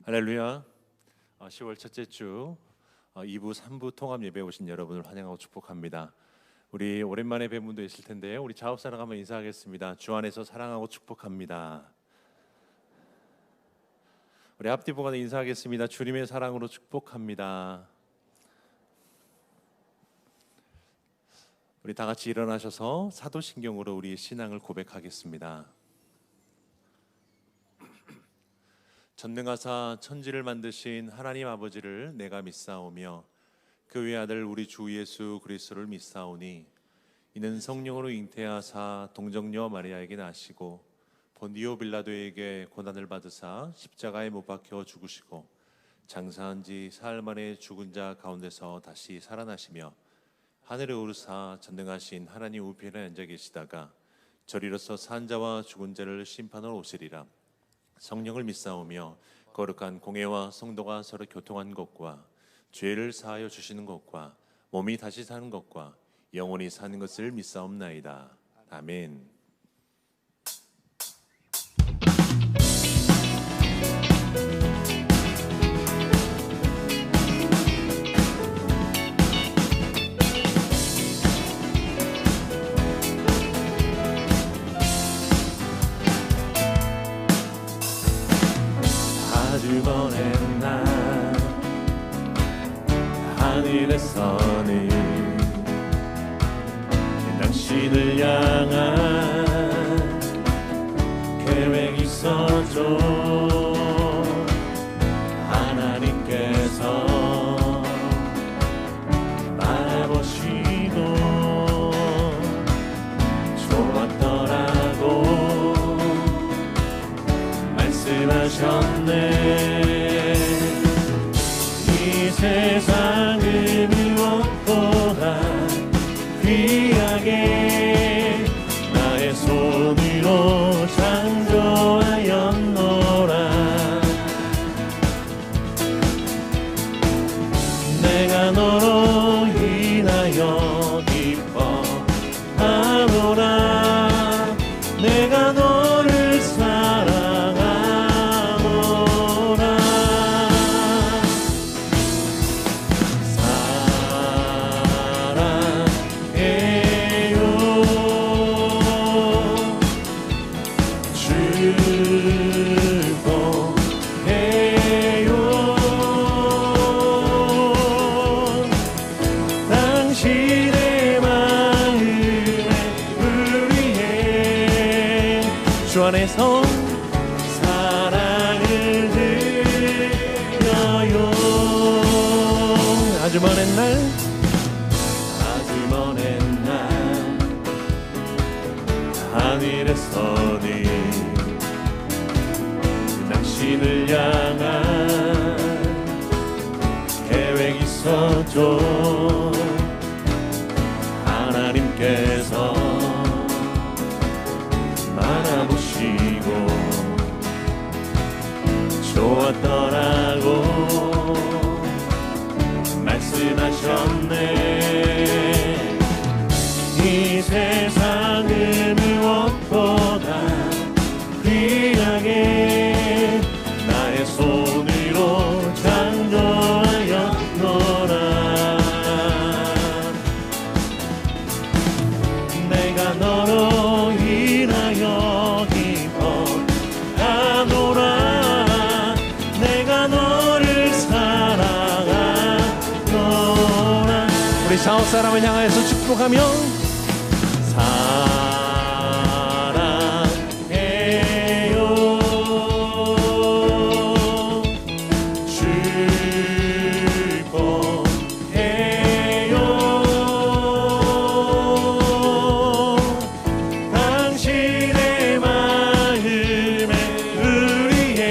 할렐루야. 10월 첫째 주 2부 3부 통합 예배에 오신 여러분을 환영하고 축복합니다. 우리 오랜만에 뵌 분도 있을 텐데요, 우리 자업사랑 한번 인사하겠습니다. 주 안에서 사랑하고 축복합니다. 우리 앞뒤 보고 인사하겠습니다. 주님의 사랑으로 축복합니다. 우리 다 같이 일어나셔서 사도신경으로 우리의 신앙을 고백하겠습니다. 전능하사 천지를 만드신 하나님 아버지를 내가 믿사오며 그 외 아들 우리 주 예수 그리스도를 믿사오니 이는 성령으로 잉태하사 동정녀 마리아에게 나시고 본디오 빌라도에게 고난을 받으사 십자가에 못 박혀 죽으시고 장사한 지 사흘 만에 죽은 자 가운데서 다시 살아나시며 하늘에 오르사 전능하신 하나님 우편에 앉아 계시다가 저리로서 산 자와 죽은 자를 심판하러 오시리라. 성령을 믿사오며 거룩한 공회와 성도가 서로 교통한 것과 죄를 사하여 주시는 것과 몸이 다시 사는 것과 영원히 사는 것을 믿사옵나이다. 아멘. 아주 먼 날 하늘에서는 당신을 향한 계획이 있었죠. 하나님께서 바라보시고 좋았더라고 말씀하셨네. 이 세상은 무엇보다 귀하게 나의 손으로 창조하였노라. 내가 너로 인하여 기뻐하노라. 내가 너를 사랑하노라. 사랑해요 축복해요 당신의 마음에 우리의 주 안에서 사랑을 드려요. 아주 먼 날 아주 먼 날 하늘에서는 당신을 향한 계획이 있었죠. 하나님께서 바라보시고 좋았더라고 말씀하셨네. 이 세상은 무엇보다 귀하게 나의 손으로 창조하였노라. 내가 너로 인하여 기뻐하노라. 내가 너를 사랑하노라. 우리 사업 사람을 향하여서 축복하며 사랑해요 축복해요 당신의 마음에 우리의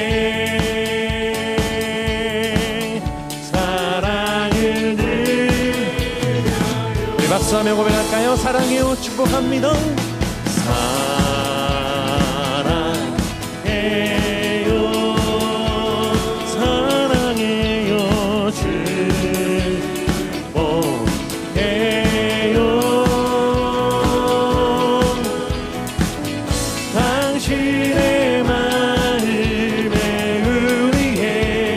사랑을 드려요. 우리 박수하며 고백할까요? 사랑해요 축복합니다. 사랑해요 사랑해요 축복해요 당신의 마음에 우리의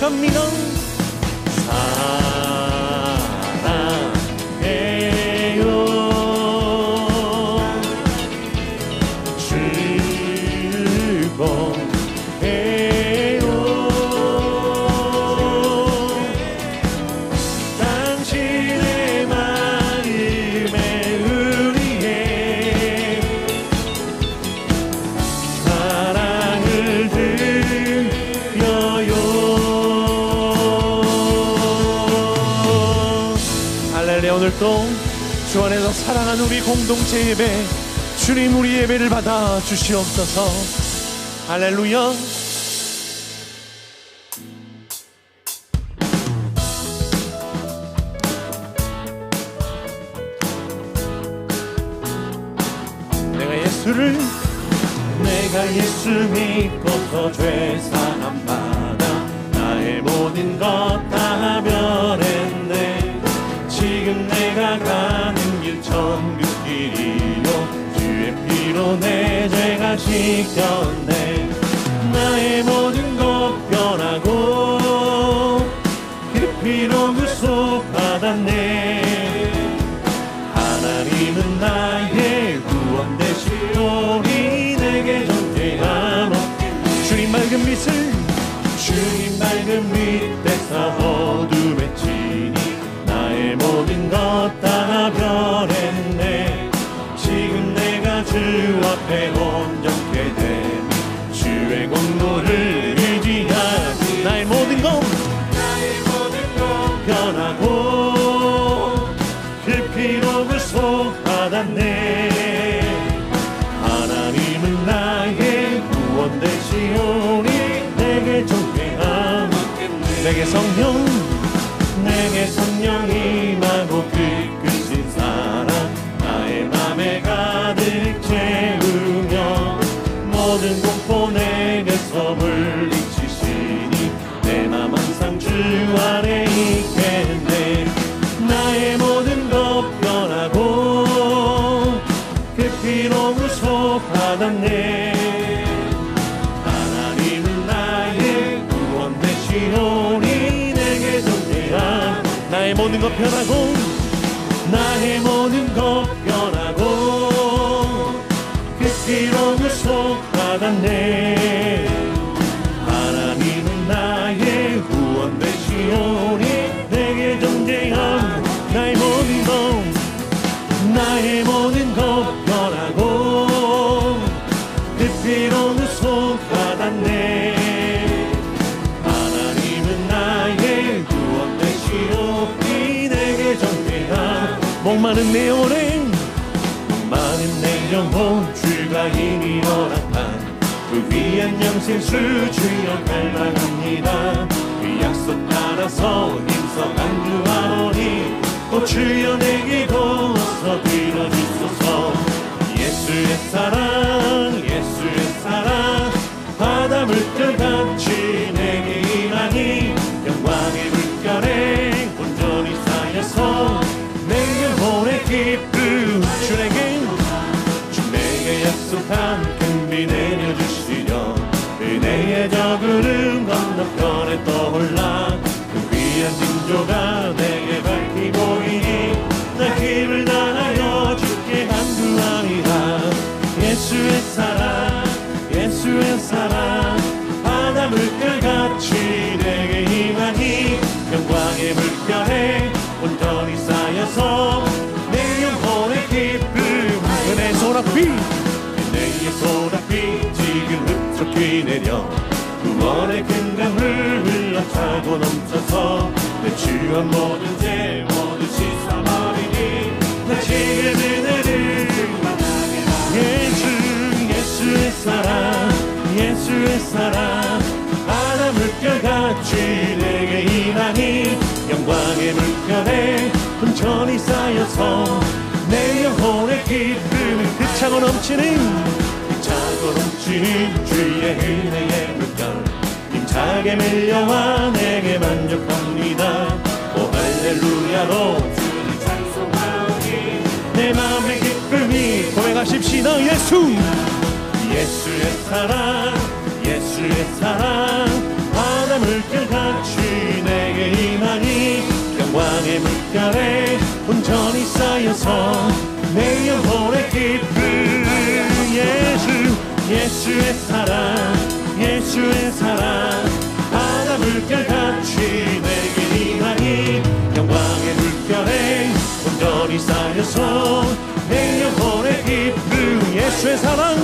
고백합니다. 오늘도 주 안에서 사랑하는 우리 공동체 예배, 주님 우리 예배를 받아 주시옵소서. 할렐루야. 내가 예수 믿고서 죄 사함 받아 나의 모든 것 다 변했네. 지금 내가 가는 길 천국 길이요 주의 피로 내 죄가 씻겼네. 나의 모든 것 변하고 그 피로 구속받았네. 하나님은 나의 구원 되시오니 내게 존재함 주님 맑은 빛을 주님 맑은 빛에서 어둠에 치니 나의 모든 것 다 변했네. 지금 내가 주 앞에 온전케 되니 주의 공로를 의지하니 나의 모든 것 변하고 그 피로 구속받았네. 하나님은 나의 구원 되시오니 내게 존귀함 내게 성령 임하고 그 크신 사랑 나의 맘에 가득 채우며 모든 공포 내게서 물리치시니 내 맘 항상 주 안에 있겠네. 나의 모든 것 변하고 그 피로 구속받았네. 하나님은 나의 구원 되시오니 내게 존재함 나의 모든 것 변하고 나의 모든 것 변하고 그 피로 구속받았네. 하나님은 나의 구원 되시오니 내게 존재함 나의 모든 것 변하고 그 피로 구속받았네. 하나님은 나의 구원 되시오니 내게 존재함 목마른 내 영혼 주가 이미 허락한 그 위한 영생수 주여 갈망합니다. 그 약속 따라서 힘써 간구하오니 오 주여 내게 도서 들어주소서. 예수의 사랑 바다 물결같이 내게 임하니 영광의 물결에 온전히 쌓여서 내 영혼의 기쁨 주 내게 약속한 큰비 내려주시려 은혜의 저 구름 건너편에 떠올라 그 귀한 징조가 내게 밝히 보이니 나 힘을 다하여 주께 간구하리라. 예수의 사랑 바다 물결같이 내게 임하니 영광의 물결에 온전히 쌓여서 내 영혼의 기쁨 은혜의 소낙비 지금 흡족히 내려 구원의 큰 강을 흘러차고 넘쳐서 내 주한 모든 죄 모두 씻어버리니 나 지금 은혜를 만나게 하네. 예수의 사랑 바다 물결같이 내게 임하니 영광의 물결에 온전히 쌓여서 내 영혼의 기쁨은 차고 넘치는 주의 은혜의 물결 힘차게 밀려와 내게 만족합니다. 오 할렐루야로 주를 찬송하오니 내 마음의 기쁨이 고백하십시다. 예수의 사랑 바다 물결같이 내게 임하니 영광의 물결에 온전히 쌓여서 내 영혼의 기쁨. 예수의 사랑 바다 물결같이 내게 임하니 영광의 물결에 온전히 쌓여서 내 영혼의 기쁨. 예수의 사랑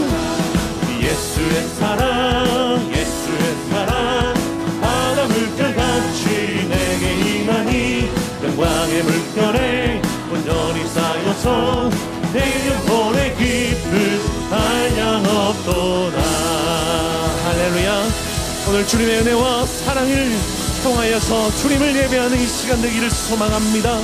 바다 물결같이 내게 임하니 영광의 물결에 온전히 쌓여서 내 영혼의 기쁨 한량없도다. 할렐루야. 오늘 주님의 은혜와 사랑을 통하여서 주님을 예배하는 이 시간 되기를 소망합니다.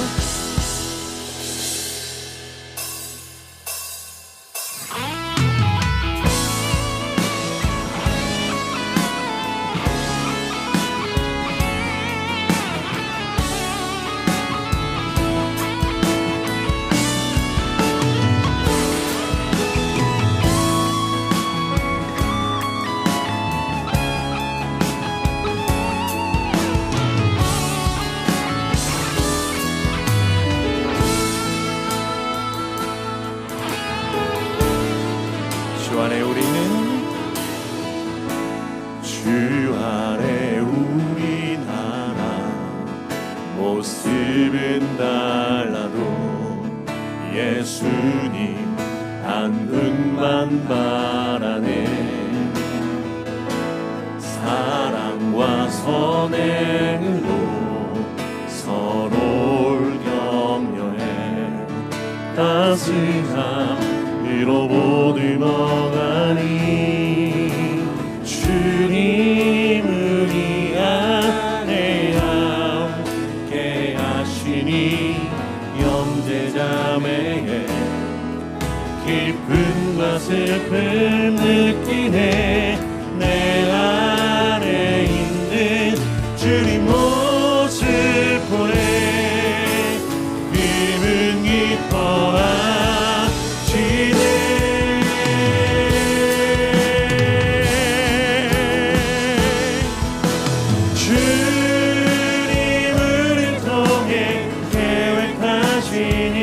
주 안에 우린 하나 모습은 달라도 예수님 한 분만 바라네. 사랑과 선행으로 서로를 격려해 따스함으로 모두 먹으니 주님을 이 안에 함께 하시니 형제자매의 기쁨과 슬픔 느끼네. 내 안에 있는 주님 모습 보내 기분 기뻐하시네. 주님을 통해 계획하시니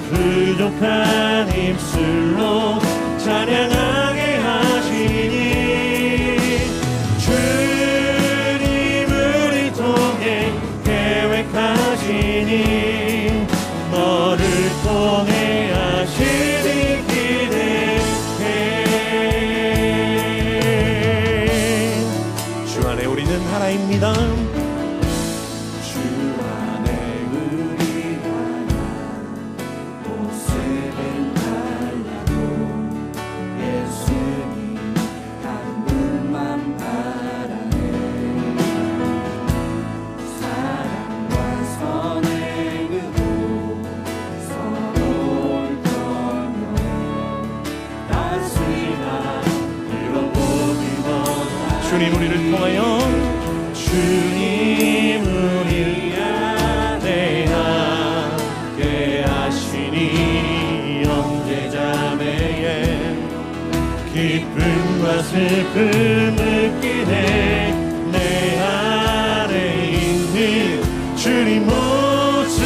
부족한 입술로 찬양하게 하시니 주님을 통해 계획하시니 너를 통해 하시니 기대해. 주 안에 우리는 하나입니다. 주님 우리를 통하여 주님 우리 안에 함께 하시니 형제자매의 기쁨과 슬픔 느끼네. 내 안에 있는 주님 모습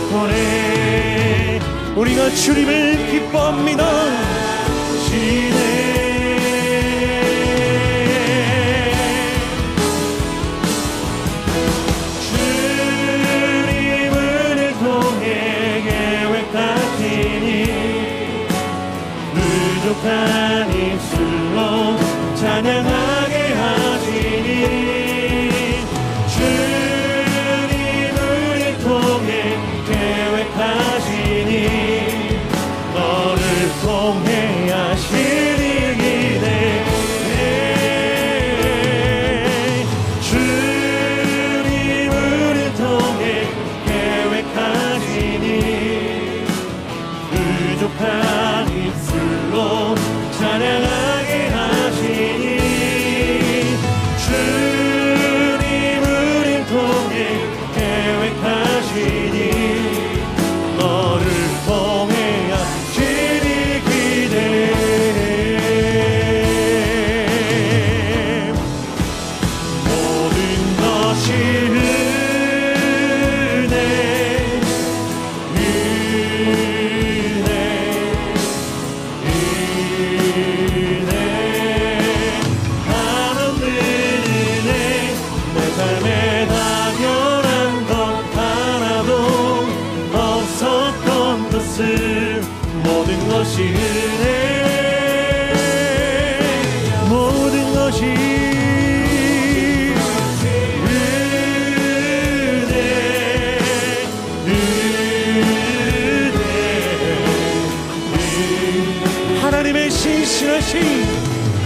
보내 우리가 주님을 기뻐합니다. 부족한 입술로 찬양하게 하시니 주님을 통해 계획하시니 너를 통해 하시니 기대해. 주님을 통해 계획하시니 부족한 입술로 찬양하게 하시니 주님을 통해 계획하시니 것이 은혜, 모든 것이 하나님의 신실하신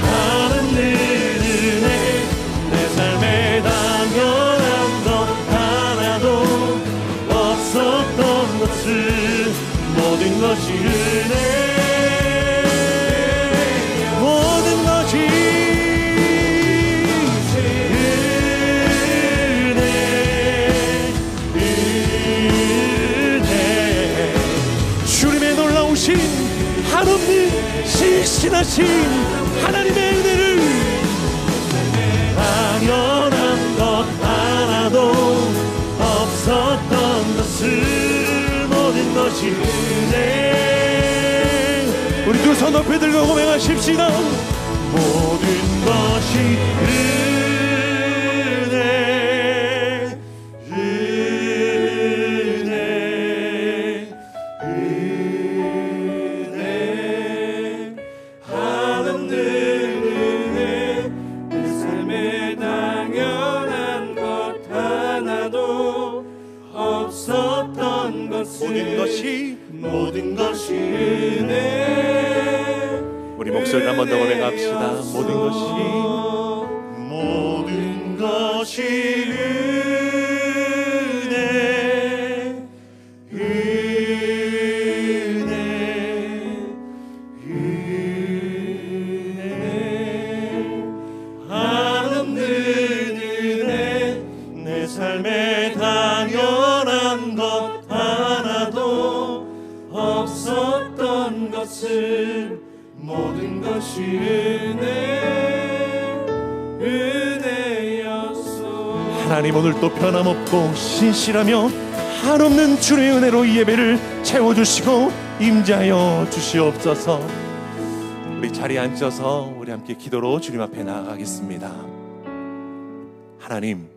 하나님의 은혜, 내 삶에 당연한 것 하나도 없었던 것을, 모든 것이 은혜, 모든 것이 은혜, 주님의 놀라우신 한없는 신실하신 하나님의 은혜를, 당연한 것 하나도 없었던 것을, 모든 것이 은혜. 우리 두 손 높이 들고 고백하십시다. 모든 것이 은혜, 은혜, 은혜, 한없는 은혜, 내 삶에 당연한 것 하나도 없었던 것을, 모든 것이 은혜. 우리 목소리를 한 번 더 고백합시다. 모든 것이 은혜, 은혜, 은혜, 한없는 은혜, 내 삶에 당연한 것 하나도 없었던 것을, 모든 것이 은혜였소. 하나님, 오늘 또 변함없고 신실하며 한없는 주의 은혜로 이 예배를 채워주시고 임재하여 주시옵소서. 우리 자리에 앉아서 우리 함께 기도로 주님 앞에 나아가겠습니다. 하나님,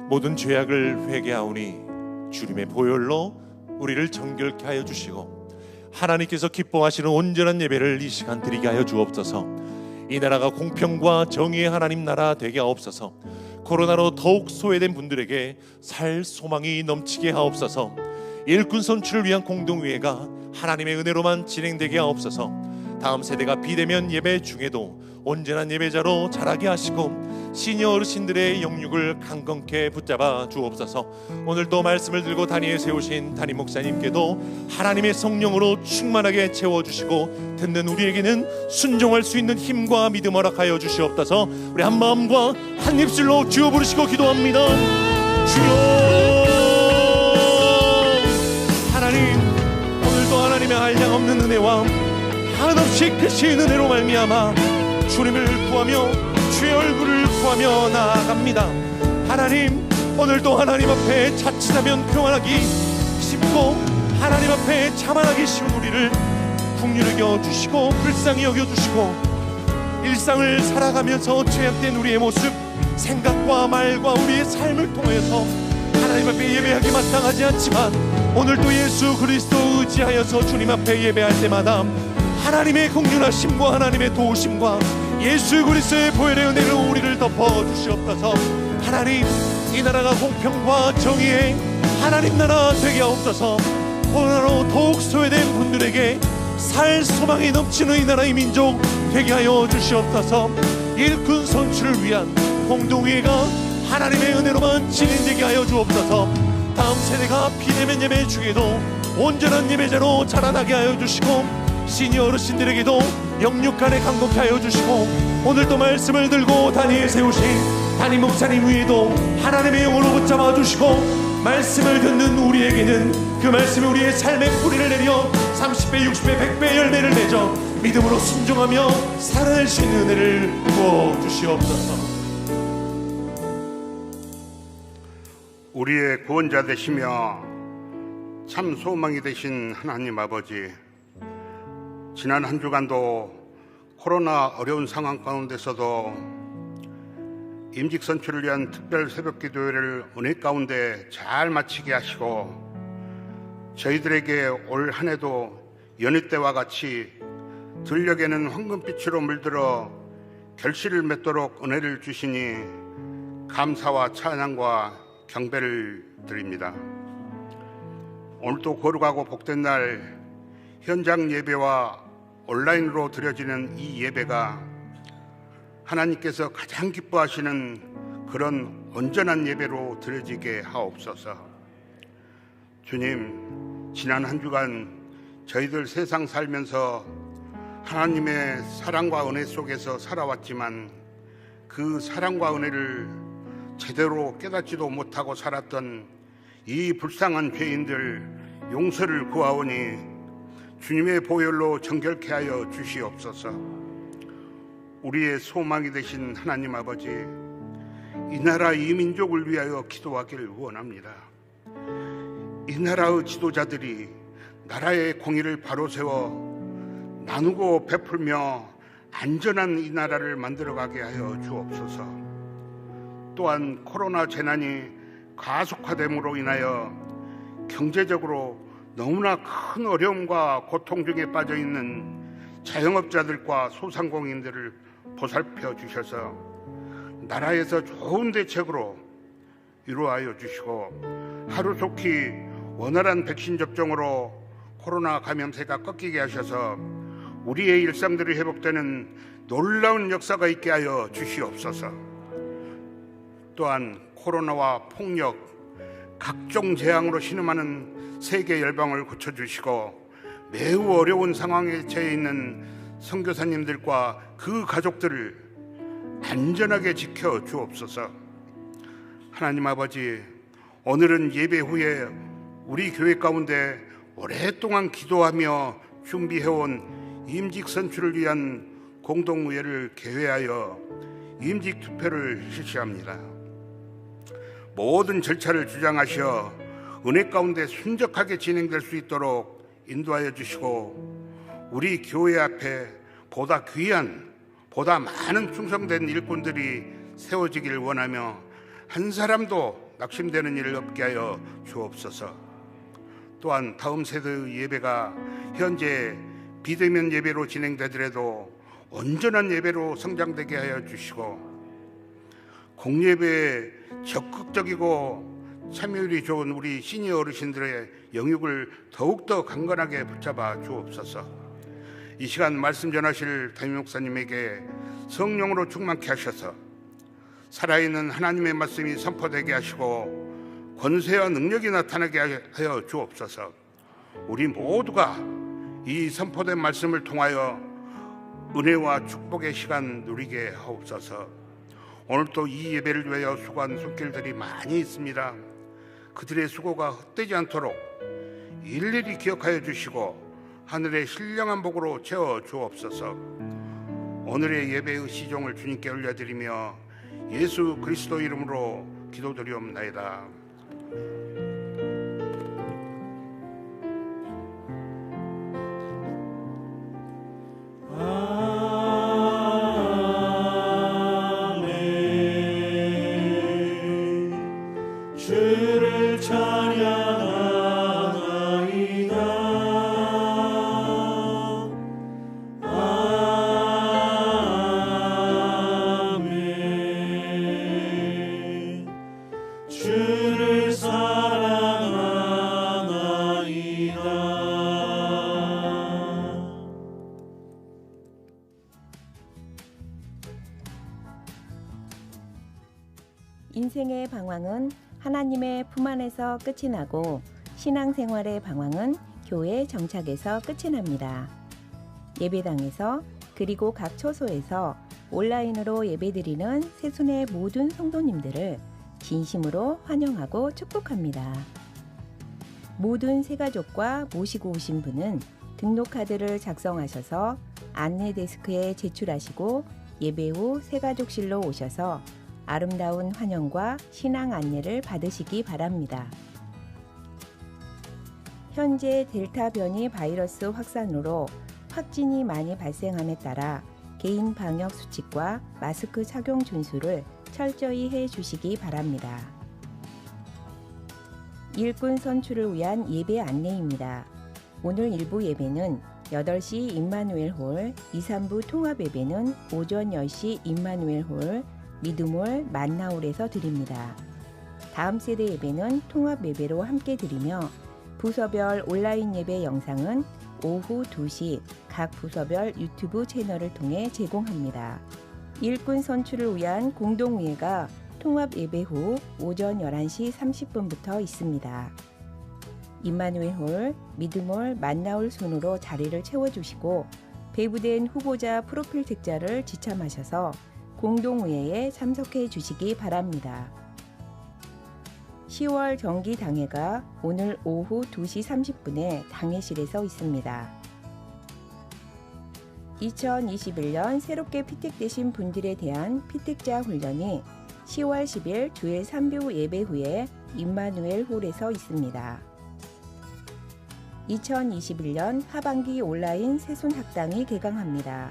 모든 죄악을 회개하오니 주님의 보혈로 우리를 정결케 하여 주시고, 하나님께서 기뻐하시는 온전한 예배를 이 시간 드리게 하여 주옵소서. 이 나라가 공평과 정의의 하나님 나라 되게 하옵소서. 코로나로 더욱 소외된 분들에게 살 소망이 넘치게 하옵소서. 일꾼 선출을 위한 공동의회가 하나님의 은혜로만 진행되게 하옵소서. 다음 세대가 비대면 예배 중에도 온전한 예배자로 자라게 하시고, 시니어 어르신들의 영육을 강건케 붙잡아 주옵소서. 오늘도 말씀을 들고 단위에 세우신 담임 목사님께도 하나님의 성령으로 충만하게 채워주시고, 듣는 우리에게는 순종할 수 있는 힘과 믿음 허락하여 주시옵소서. 우리 한 마음과 한 입술로 주여 부르시고 기도합니다. 주여. 하나님, 오늘도 하나님의 한량없는 은혜와 한없이 크신 은혜로 말미암아 주님을 구하며 주의 얼굴을 구하며 나아갑니다. 하나님, 오늘도 하나님 앞에 자칫하면 교만하기 쉽고 하나님 앞에 자만하기 쉬운 우리를 긍휼히 여겨주시고 불쌍히 여겨주시고, 일상을 살아가면서 죄악된 우리의 모습, 생각과 말과 우리의 삶을 통해서 하나님 앞에 예배하기 마땅하지 않지만, 오늘도 예수 그리스도 의지하여서 주님 앞에 예배할 때마다 하나님의 긍휼하심과 하나님의 도우심과 예수 그리스도의 보혈의 은혜로 우리를 덮어주시옵소서. 하나님, 이 나라가 공평과 정의의 하나님 나라 되게 하옵소서. 코로나로 더욱 소외된 분들에게 살 소망이 넘치는 이 나라의 민족 되게 하여 주시옵소서. 일꾼 선출을 위한 공동회의가 하나님의 은혜로만 진행되게 하여 주옵소서. 다음 세대가 비대면 예배 중에도 온전한 예배자로 자라나게 하여 주시고, 시니어 어르신들에게도 영육간에 강건케 하여 주시고, 오늘도 말씀을 들고 단위에 세우신 담임 목사님 위에도 하나님의 영으로 붙잡아 주시고, 말씀을 듣는 우리에게는 그 말씀이 우리의 삶의 뿌리를 내려 30배, 60배, 100배 열매를 맺어 믿음으로 순종하며 살아낼 수 있는 은혜를 부어 주시옵소서. 우리의 구원자 되시며 참 소망이 되신 하나님 아버지, 지난 한 주간도 코로나 어려운 상황 가운데서도 임직 선출을 위한 특별 새벽 기도회를 은혜 가운데 잘 마치게 하시고, 저희들에게 올 한 해도 여느 때와 같이 들녘에는 황금빛으로 물들어 결실을 맺도록 은혜를 주시니 감사와 찬양과 경배를 드립니다. 오늘도 거룩하고 복된 날 현장 예배와 온라인으로 드려지는 이 예배가 하나님께서 가장 기뻐하시는 그런 온전한 예배로 드려지게 하옵소서. 주님, 지난 한 주간 저희들 세상 살면서 하나님의 사랑과 은혜 속에서 살아왔지만 그 사랑과 은혜를 제대로 깨닫지도 못하고 살았던 이 불쌍한 죄인들 용서를 구하오니 주님의 보혈로 정결케 하여 주시옵소서. 우리의 소망이 되신 하나님 아버지, 이 나라 이 민족을 위하여 기도하기를 원합니다. 이 나라의 지도자들이 나라의 공의를 바로 세워 나누고 베풀며 안전한 이 나라를 만들어가게 하여 주옵소서. 또한 코로나 재난이 가속화됨으로 인하여 경제적으로 너무나 큰 어려움과 고통 중에 빠져있는 자영업자들과 소상공인들을 보살펴 주셔서 나라에서 좋은 대책으로 위로하여 주시고 하루속히 원활한 백신 접종으로 코로나 감염세가 꺾이게 하셔서 우리의 일상들이 회복되는 놀라운 역사가 있게 하여 주시옵소서. 또한 코로나와 폭력, 각종 재앙으로 신음하는 세계 열방을 고쳐주시고 매우 어려운 상황에 처해 있는 선교사님들과 그 가족들을 안전하게 지켜 주옵소서. 하나님 아버지, 오늘은 예배 후에 우리 교회 가운데 오랫동안 기도하며 준비해온 임직 선출을 위한 공동의회를 개회하여 임직 투표를 실시합니다. 모든 절차를 주장하셔 은혜 가운데 순적하게 진행될 수 있도록 인도하여 주시고 우리 교회 앞에 보다 귀한, 보다 많은 충성된 일꾼들이 세워지길 원하며 한 사람도 낙심되는 일을 없게 하여 주옵소서. 또한 다음 세대의 예배가 현재 비대면 예배로 진행되더라도 온전한 예배로 성장되게 하여 주시고 공예배에 적극적이고 참여율이 좋은 우리 시니어 어르신들의 영육을 더욱더 강건하게 붙잡아 주옵소서. 이 시간 말씀 전하실 담임 목사님에게 성령으로 충만케 하셔서 살아있는 하나님의 말씀이 선포되게 하시고 권세와 능력이 나타나게 하여 주옵소서. 우리 모두가 이 선포된 말씀을 통하여 은혜와 축복의 시간 누리게 하옵소서. 오늘도 이 예배를 위하여 수고한 손길들이 많이 있습니다. 그들의 수고가 헛되지 않도록 일일이 기억하여 주시고 하늘의 신령한 복으로 채워 주옵소서. 오늘의 예배의 시종을 주님께 올려드리며 예수 그리스도 이름으로 기도드리옵나이다. 주를 찬양하나이다. 아멘. 주를 사랑하나이다. 인생의 방황은 하나님의 품 안에서 끝이 나고 신앙생활의 방황은 교회 정착에서 끝이 납니다. 예배당에서 그리고 각 처소에서 온라인으로 예배드리는 새순의 모든 성도님들을 진심으로 환영하고 축복합니다. 모든 새가족과 모시고 오신 분은 등록카드를 작성하셔서 안내 데스크에 제출하시고 예배 후 새가족실로 오셔서 아름다운 환영과 신앙 안내를 받으시기 바랍니다. 현재 델타 변이 바이러스 확산으로 확진이 많이 발생함에 따라 개인 방역 수칙과 마스크 착용 준수를 철저히 해 주시기 바랍니다. 일꾼 선출을 위한 예배 안내입니다. 오늘 일부 예배는 8시 임마누엘 홀, 2, 3부 통합 예배는 오전 10시 임마누엘 홀, 믿음홀 만나홀에서 드립니다. 다음 세대 예배는 통합 예배로 함께 드리며 부서별 온라인 예배 영상은 오후 2시 각 부서별 유튜브 채널을 통해 제공합니다. 일꾼 선출을 위한 공동의회가 통합 예배 후 오전 11시 30분부터 있습니다. 임마누엘 홀, 믿음홀, 만나홀 순으로 자리를 채워주시고 배부된 후보자 프로필 책자를 지참하셔서 공동의회에 참석해 주시기 바랍니다. 10월 정기 당회가 오늘 오후 2시 30분에 당회실에서 있습니다. 2021년 새롭게 피택되신 분들에 대한 피택자 훈련이 10월 10일 주일 3부 예배 후에 임마누엘 홀에서 있습니다. 2021년 하반기 온라인 새순학당이 개강합니다.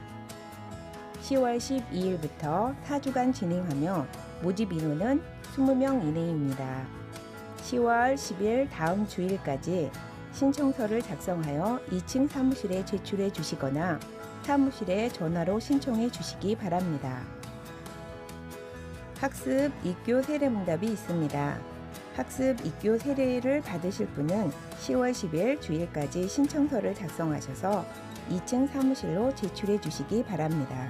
10월 12일부터 4주간 진행하며 모집 인원은 20명 이내입니다. 10월 10일 다음 주일까지 신청서를 작성하여 2층 사무실에 제출해 주시거나 사무실에 전화로 신청해 주시기 바랍니다. 학습 입교 세례문답이 있습니다. 학습 입교 세례를 받으실 분은 10월 10일 주일까지 신청서를 작성하셔서 2층 사무실로 제출해 주시기 바랍니다.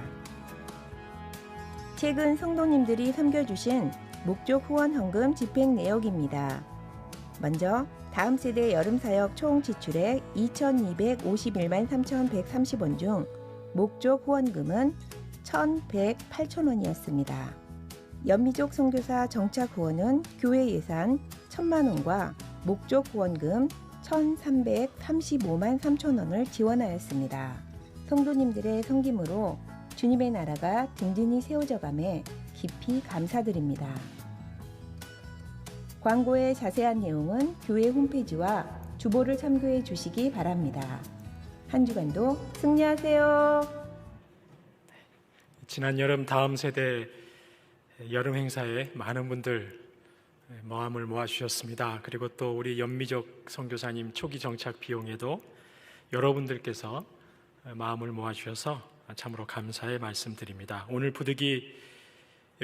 최근 성도님들이 섬겨주신 목적 후원 헌금 집행 내역입니다. 먼저 다음 세대 여름사역 총 지출액 2,251만 3,130원 중 목적 후원금은 1,108,000원이었습니다. 연미족 선교사 정착 후원은 교회 예산 1,000만 원과 목적 후원금 1,335만 3,000원을 지원하였습니다. 성도님들의 섬김으로 주님의 나라가 든든히 세워져감에 깊이 감사드립니다. 광고의 자세한 내용은 교회 홈페이지와 주보를 참고해 주시기 바랍니다. 한 주간도 승리하세요. 지난 여름 다음 세대 여름 행사에 많은 분들 마음을 모아주셨습니다. 그리고 또 우리 연미족 선교사님 초기 정착 비용에도 여러분들께서 마음을 모아주셔서 참으로 감사의 말씀드립니다. 오늘 부득이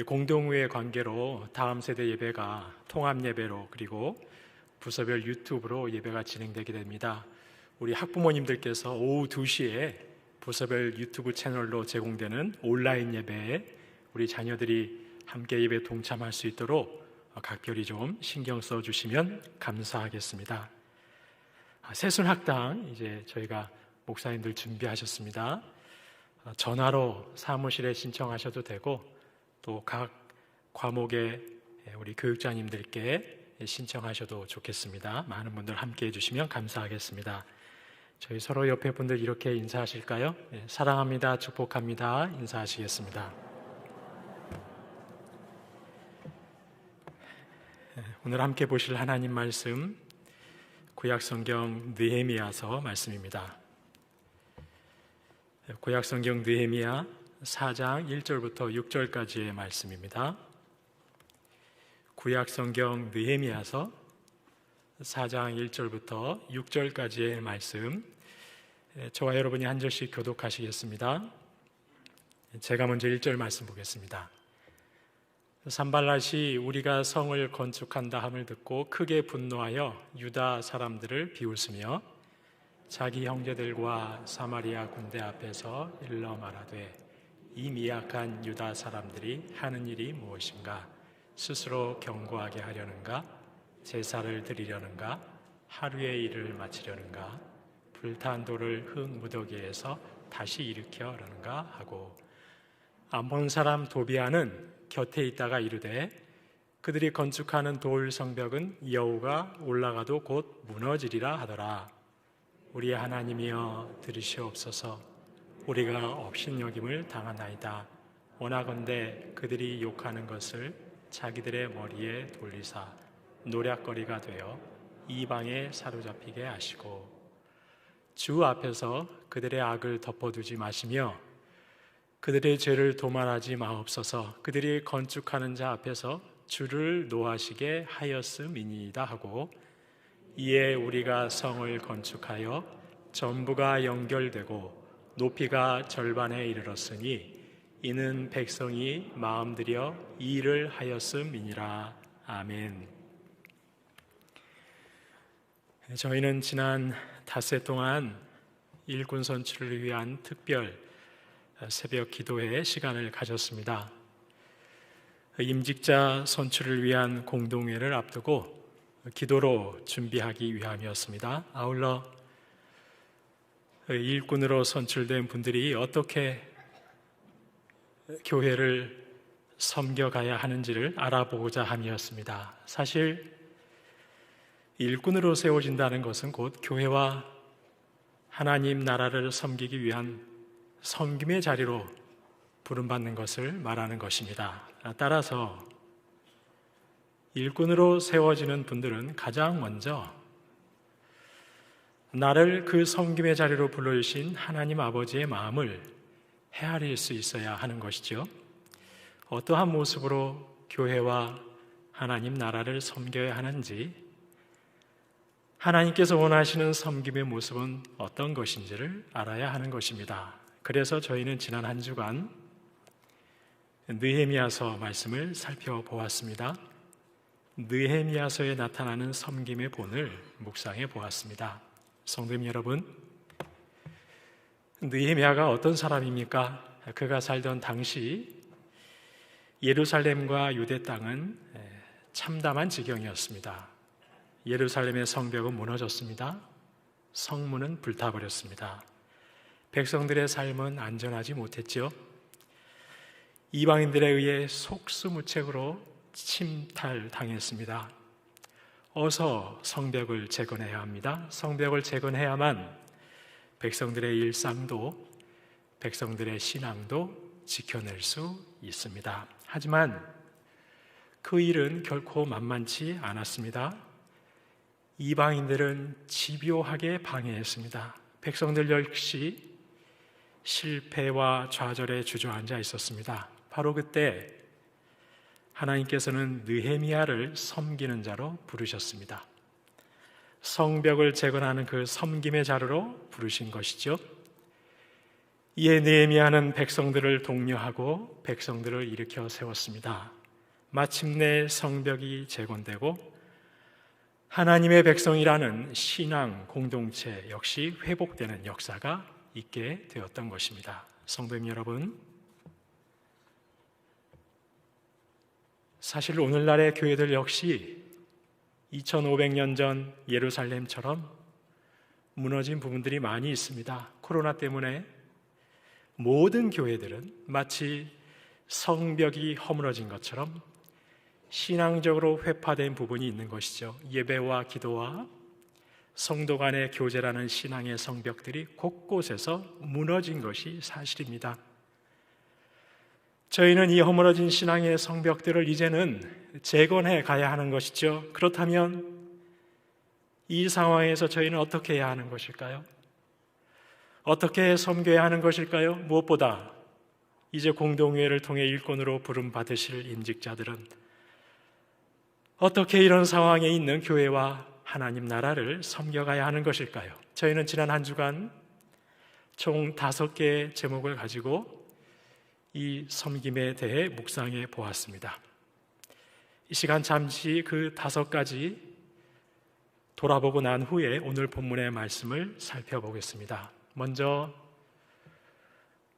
공동의회 관계로 다음 세대 예배가 통합 예배로 그리고 부서별 유튜브로 예배가 진행되게 됩니다. 우리 학부모님들께서 오후 2시에 부서별 유튜브 채널로 제공되는 온라인 예배에 우리 자녀들이 함께 예배 동참할 수 있도록 각별히 좀 신경 써 주시면 감사하겠습니다. 새순학당 이제 저희가 목사님들 준비하셨습니다. 전화로 사무실에 신청하셔도 되고 또 각 과목에 우리 교육자님들께 신청하셔도 좋겠습니다. 많은 분들 함께 해주시면 감사하겠습니다. 저희 서로 옆에 분들 이렇게 인사하실까요? 사랑합니다, 축복합니다 인사하시겠습니다. 오늘 함께 보실 하나님 말씀 구약성경 느헤미야서 말씀입니다. 구약성경 느헤미야 4장 1절부터 6절까지의 말씀입니다. 구약성경 느헤미야서 4장 1절부터 6절까지의 말씀, 저와 여러분이 한 절씩 교독하시겠습니다. 제가 먼저 1절 말씀 보겠습니다. 산발랏이 우리가 성을 건축한다 함을 듣고 크게 분노하여 유다 사람들을 비웃으며 자기 형제들과 사마리아 군대 앞에서 일러 말하되 이 미약한 유다 사람들이 하는 일이 무엇인가? 스스로 경고하게 하려는가? 제사를 드리려는가? 하루의 일을 마치려는가? 불탄 돌을 흙 무더기에서 다시 일으켜려는가 하고 암몬 사람 도비아는 곁에 있다가 이르되 그들이 건축하는 돌 성벽은 여호가 올라가도 곧 무너지리라 하더라. 우리 하나님이여 들으시옵소서. 우리가 업신여김을 당하나이다. 원하건대 그들이 욕하는 것을 자기들의 머리에 돌리사 노략거리가 되어 이방에 사로잡히게 하시고 주 앞에서 그들의 악을 덮어두지 마시며 그들의 죄를 도말하지 마옵소서. 그들이 건축하는 자 앞에서 주를 노하시게 하였음이니이다 하고 이에 우리가 성을 건축하여 전부가 연결되고 높이가 절반에 이르렀으니 이는 백성이 마음들여 일을 하였음이니라. 아멘. 저희는 지난 닷새 동안 일꾼 선출을 위한 특별 새벽 기도회 시간을 가졌습니다. 임직자 선출을 위한 공동회를 앞두고 기도로 준비하기 위함이었습니다. 아울러 일꾼으로 선출된 분들이 어떻게 교회를 섬겨가야 하는지를 알아보고자 함이었습니다. 사실 일꾼으로 세워진다는 것은 곧 교회와 하나님 나라를 섬기기 위한 섬김의 자리로 부름받는 것을 말하는 것입니다. 따라서 일꾼으로 세워지는 분들은 가장 먼저 나를 그 섬김의 자리로 불러주신 하나님 아버지의 마음을 헤아릴 수 있어야 하는 것이죠. 어떠한 모습으로 교회와 하나님 나라를 섬겨야 하는지, 하나님께서 원하시는 섬김의 모습은 어떤 것인지를 알아야 하는 것입니다. 그래서 저희는 지난 한 주간 느헤미야서 말씀을 살펴보았습니다. 느헤미야서에 나타나는 섬김의 본을 묵상해 보았습니다. 성도님 여러분, 느헤미야가 어떤 사람입니까? 그가 살던 당시 예루살렘과 유대 땅은 참담한 지경이었습니다. 예루살렘의 성벽은 무너졌습니다. 성문은 불타버렸습니다. 백성들의 삶은 안전하지 못했죠. 이방인들에 의해 속수무책으로 침탈당했습니다. 어서 성벽을 재건해야 합니다. 성벽을 재건해야만 백성들의 일상도 백성들의 신앙도 지켜낼 수 있습니다. 하지만 그 일은 결코 만만치 않았습니다. 이방인들은 집요하게 방해했습니다. 백성들 역시 실패와 좌절에 주저앉아 있었습니다. 바로 그때 하나님께서는 느헤미야를 섬기는 자로 부르셨습니다. 성벽을 재건하는 그 섬김의 자리로 부르신 것이죠. 이에 느헤미야는 백성들을 독려하고 백성들을 일으켜 세웠습니다. 마침내 성벽이 재건되고 하나님의 백성이라는 신앙 공동체 역시 회복되는 역사가 있게 되었던 것입니다. 성도님 여러분, 사실 오늘날의 교회들 역시 2500년 전 예루살렘처럼 무너진 부분들이 많이 있습니다. 코로나 때문에 모든 교회들은 마치 성벽이 허물어진 것처럼 신앙적으로 회파된 부분이 있는 것이죠. 예배와 기도와 성도 간의 교제라는 신앙의 성벽들이 곳곳에서 무너진 것이 사실입니다. 저희는 이 허물어진 신앙의 성벽들을 이제는 재건해 가야 하는 것이죠. 그렇다면 이 상황에서 저희는 어떻게 해야 하는 것일까요? 어떻게 섬겨야 하는 것일까요? 무엇보다 이제 공동회를 통해 일꾼으로 부름받으실 임직자들은 어떻게 이런 상황에 있는 교회와 하나님 나라를 섬겨가야 하는 것일까요? 저희는 지난 한 주간 총 5개의 제목을 가지고 이 섬김에 대해 묵상해 보았습니다. 이 시간 잠시 그 5가지 돌아보고 난 후에 오늘 본문의 말씀을 살펴보겠습니다. 먼저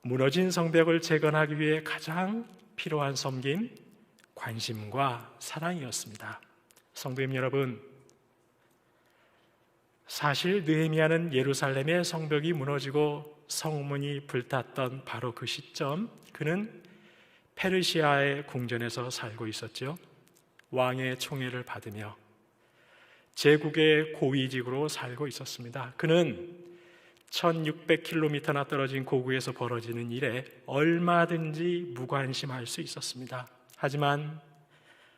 무너진 성벽을 재건하기 위해 가장 필요한 섬김, 관심과 사랑이었습니다. 성도님 여러분, 사실 느헤미야는 예루살렘의 성벽이 무너지고 성문이 불탔던 바로 그 시점, 그는 페르시아의 궁전에서 살고 있었죠. 왕의 총애를 받으며 제국의 고위직으로 살고 있었습니다. 그는 1600km나 떨어진 고국에서 벌어지는 일에 얼마든지 무관심할 수 있었습니다. 하지만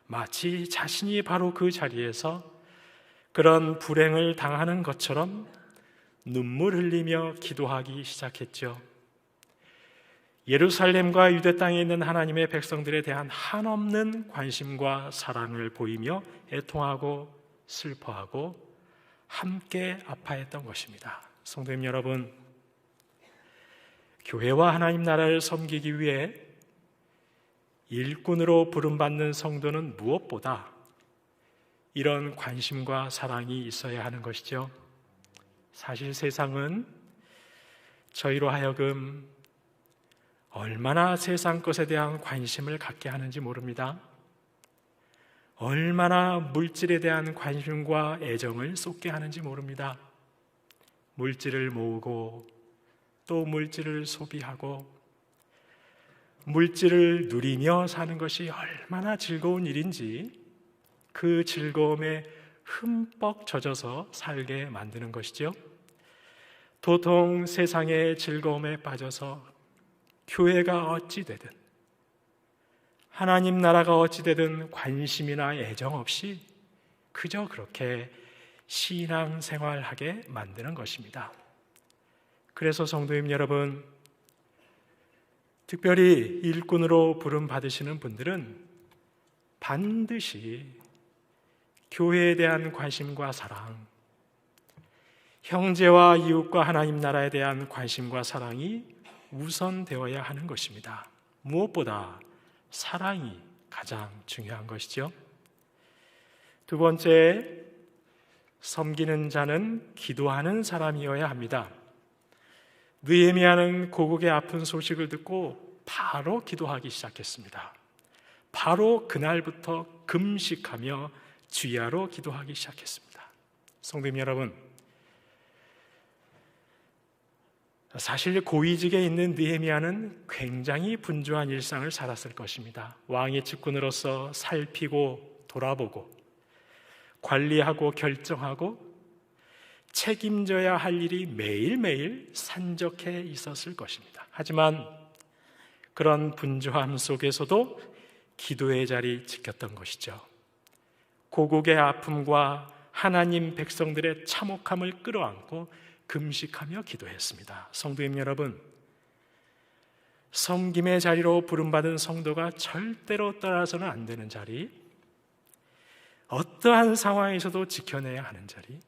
마치 자신이 바로 그 자리에서 그런 불행을 당하는 것처럼 눈물 흘리며 기도하기 시작했죠. 예루살렘과 유대 땅에 있는 하나님의 백성들에 대한 한없는 관심과 사랑을 보이며 애통하고 슬퍼하고 함께 아파했던 것입니다. 성도님 여러분, 교회와 하나님 나라를 섬기기 위해 일꾼으로 부름받는 성도는 무엇보다 이런 관심과 사랑이 있어야 하는 것이죠. 사실 세상은 저희로 하여금 얼마나 세상 것에 대한 관심을 갖게 하는지 모릅니다. 얼마나 물질에 대한 관심과 애정을 쏟게 하는지 모릅니다. 물질을 모으고 또 물질을 소비하고 물질을 누리며 사는 것이 얼마나 즐거운 일인지 그 즐거움에 흠뻑 젖어서 살게 만드는 것이죠. 도통 세상의 즐거움에 빠져서 교회가 어찌 되든 하나님 나라가 어찌 되든 관심이나 애정 없이 그저 그렇게 신앙생활하게 만드는 것입니다. 그래서 성도님 여러분, 특별히 일꾼으로 부름 받으시는 분들은 반드시 교회에 대한 관심과 사랑, 형제와 이웃과 하나님 나라에 대한 관심과 사랑이 우선되어야 하는 것입니다. 무엇보다 사랑이 가장 중요한 것이죠. 두 번째, 섬기는 자는 기도하는 사람이어야 합니다. 느헤미야는 고국의 아픈 소식을 듣고 바로 기도하기 시작했습니다. 바로 그날부터 금식하며 주야로 기도하기 시작했습니다. 성도님 여러분, 사실 고위직에 있는 느헤미야는 굉장히 분주한 일상을 살았을 것입니다. 왕의 직군으로서 살피고 돌아보고 관리하고 결정하고 책임져야 할 일이 매일매일 산적해 있었을 것입니다. 하지만 그런 분주함 속에서도 기도의 자리 지켰던 것이죠. 고국의 아픔과 하나님 백성들의 참혹함을 끌어안고 금식하며 기도했습니다. 성도님 여러분, 섬김의 자리로 부름받은 성도가 절대로 떠나서는 안 되는 자리, 어떠한 상황에서도 지켜내야 하는 자리,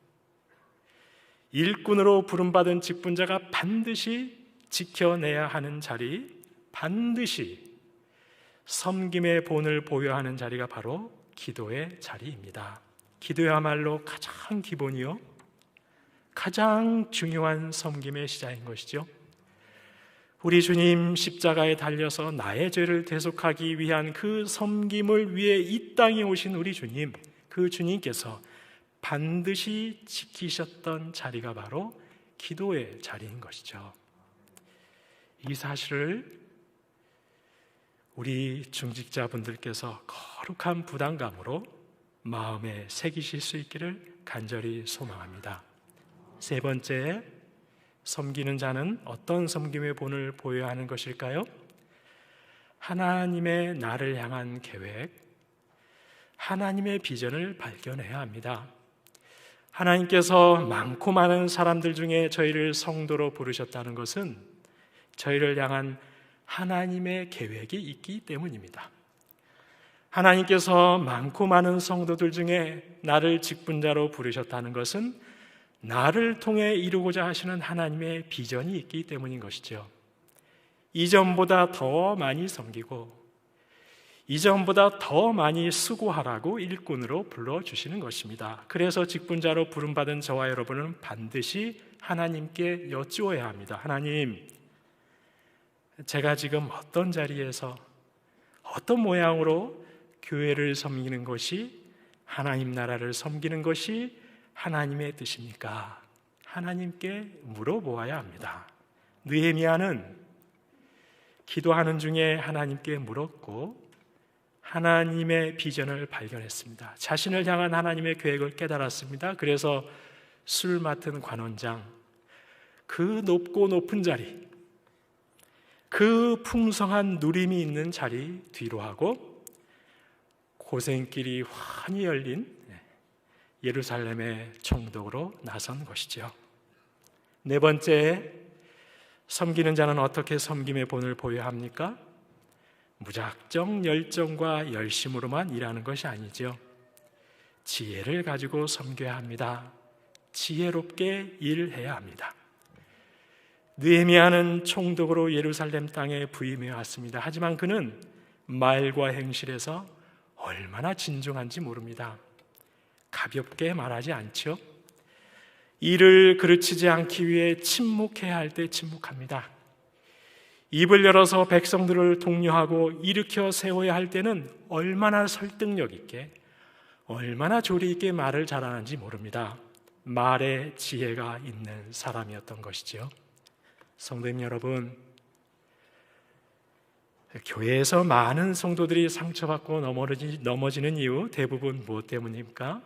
일꾼으로 부름받은 직분자가 반드시 지켜내야 하는 자리, 반드시 섬김의 본을 보여하는 자리가 바로 기도의 자리입니다. 기도야말로 가장 기본이요, 가장 중요한 섬김의 시작인 것이죠. 우리 주님 십자가에 달려서 나의 죄를 대속하기 위한 그 섬김을 위해 이 땅에 오신 우리 주님, 그 주님께서 반드시 지키셨던 자리가 바로 기도의 자리인 것이죠. 이 사실을 우리 중직자분들께서 거룩한 부담감으로 마음에 새기실 수 있기를 간절히 소망합니다. 세 번째, 섬기는 자는 어떤 섬김의 본을 보여야 하는 것일까요? 하나님의 나를 향한 계획, 하나님의 비전을 발견해야 합니다. 하나님께서 많고 많은 사람들 중에 저희를 성도로 부르셨다는 것은 저희를 향한 하나님의 계획이 있기 때문입니다. 하나님께서 많고 많은 성도들 중에 나를 직분자로 부르셨다는 것은 나를 통해 이루고자 하시는 하나님의 비전이 있기 때문인 것이죠. 이전보다 더 많이 섬기고 이전보다 더 많이 수고하라고 일꾼으로 불러주시는 것입니다. 그래서 직분자로 부름받은 저와 여러분은 반드시 하나님께 여쭈어야 합니다. 하나님, 제가 지금 어떤 자리에서 어떤 모양으로 교회를 섬기는 것이, 하나님 나라를 섬기는 것이 하나님의 뜻입니까? 하나님께 물어보아야 합니다. 느헤미야는 기도하는 중에 하나님께 물었고 하나님의 비전을 발견했습니다. 자신을 향한 하나님의 계획을 깨달았습니다. 그래서 술 맡은 관원장, 그 높고 높은 자리, 그 풍성한 누림이 있는 자리 뒤로 하고 고생길이 환히 열린 예루살렘의 총독으로 나선 것이죠. 네 번째, 섬기는 자는 어떻게 섬김의 본을 보여야 합니까? 무작정 열정과 열심으로만 일하는 것이 아니죠. 지혜를 가지고 섬겨야 합니다. 지혜롭게 일해야 합니다. 느헤미야는 총독으로 예루살렘 땅에 부임해 왔습니다. 하지만 그는 말과 행실에서 얼마나 진중한지 모릅니다. 가볍게 말하지 않죠. 일을 그르치지 않기 위해 침묵해야 할 때 침묵합니다. 입을 열어서 백성들을 독려하고 일으켜 세워야 할 때는 얼마나 설득력 있게, 얼마나 조리 있게 말을 잘하는지 모릅니다. 말에 지혜가 있는 사람이었던 것이지요. 성도님 여러분, 교회에서 많은 성도들이 상처받고 넘어지는 이유 대부분 무엇 때문입니까?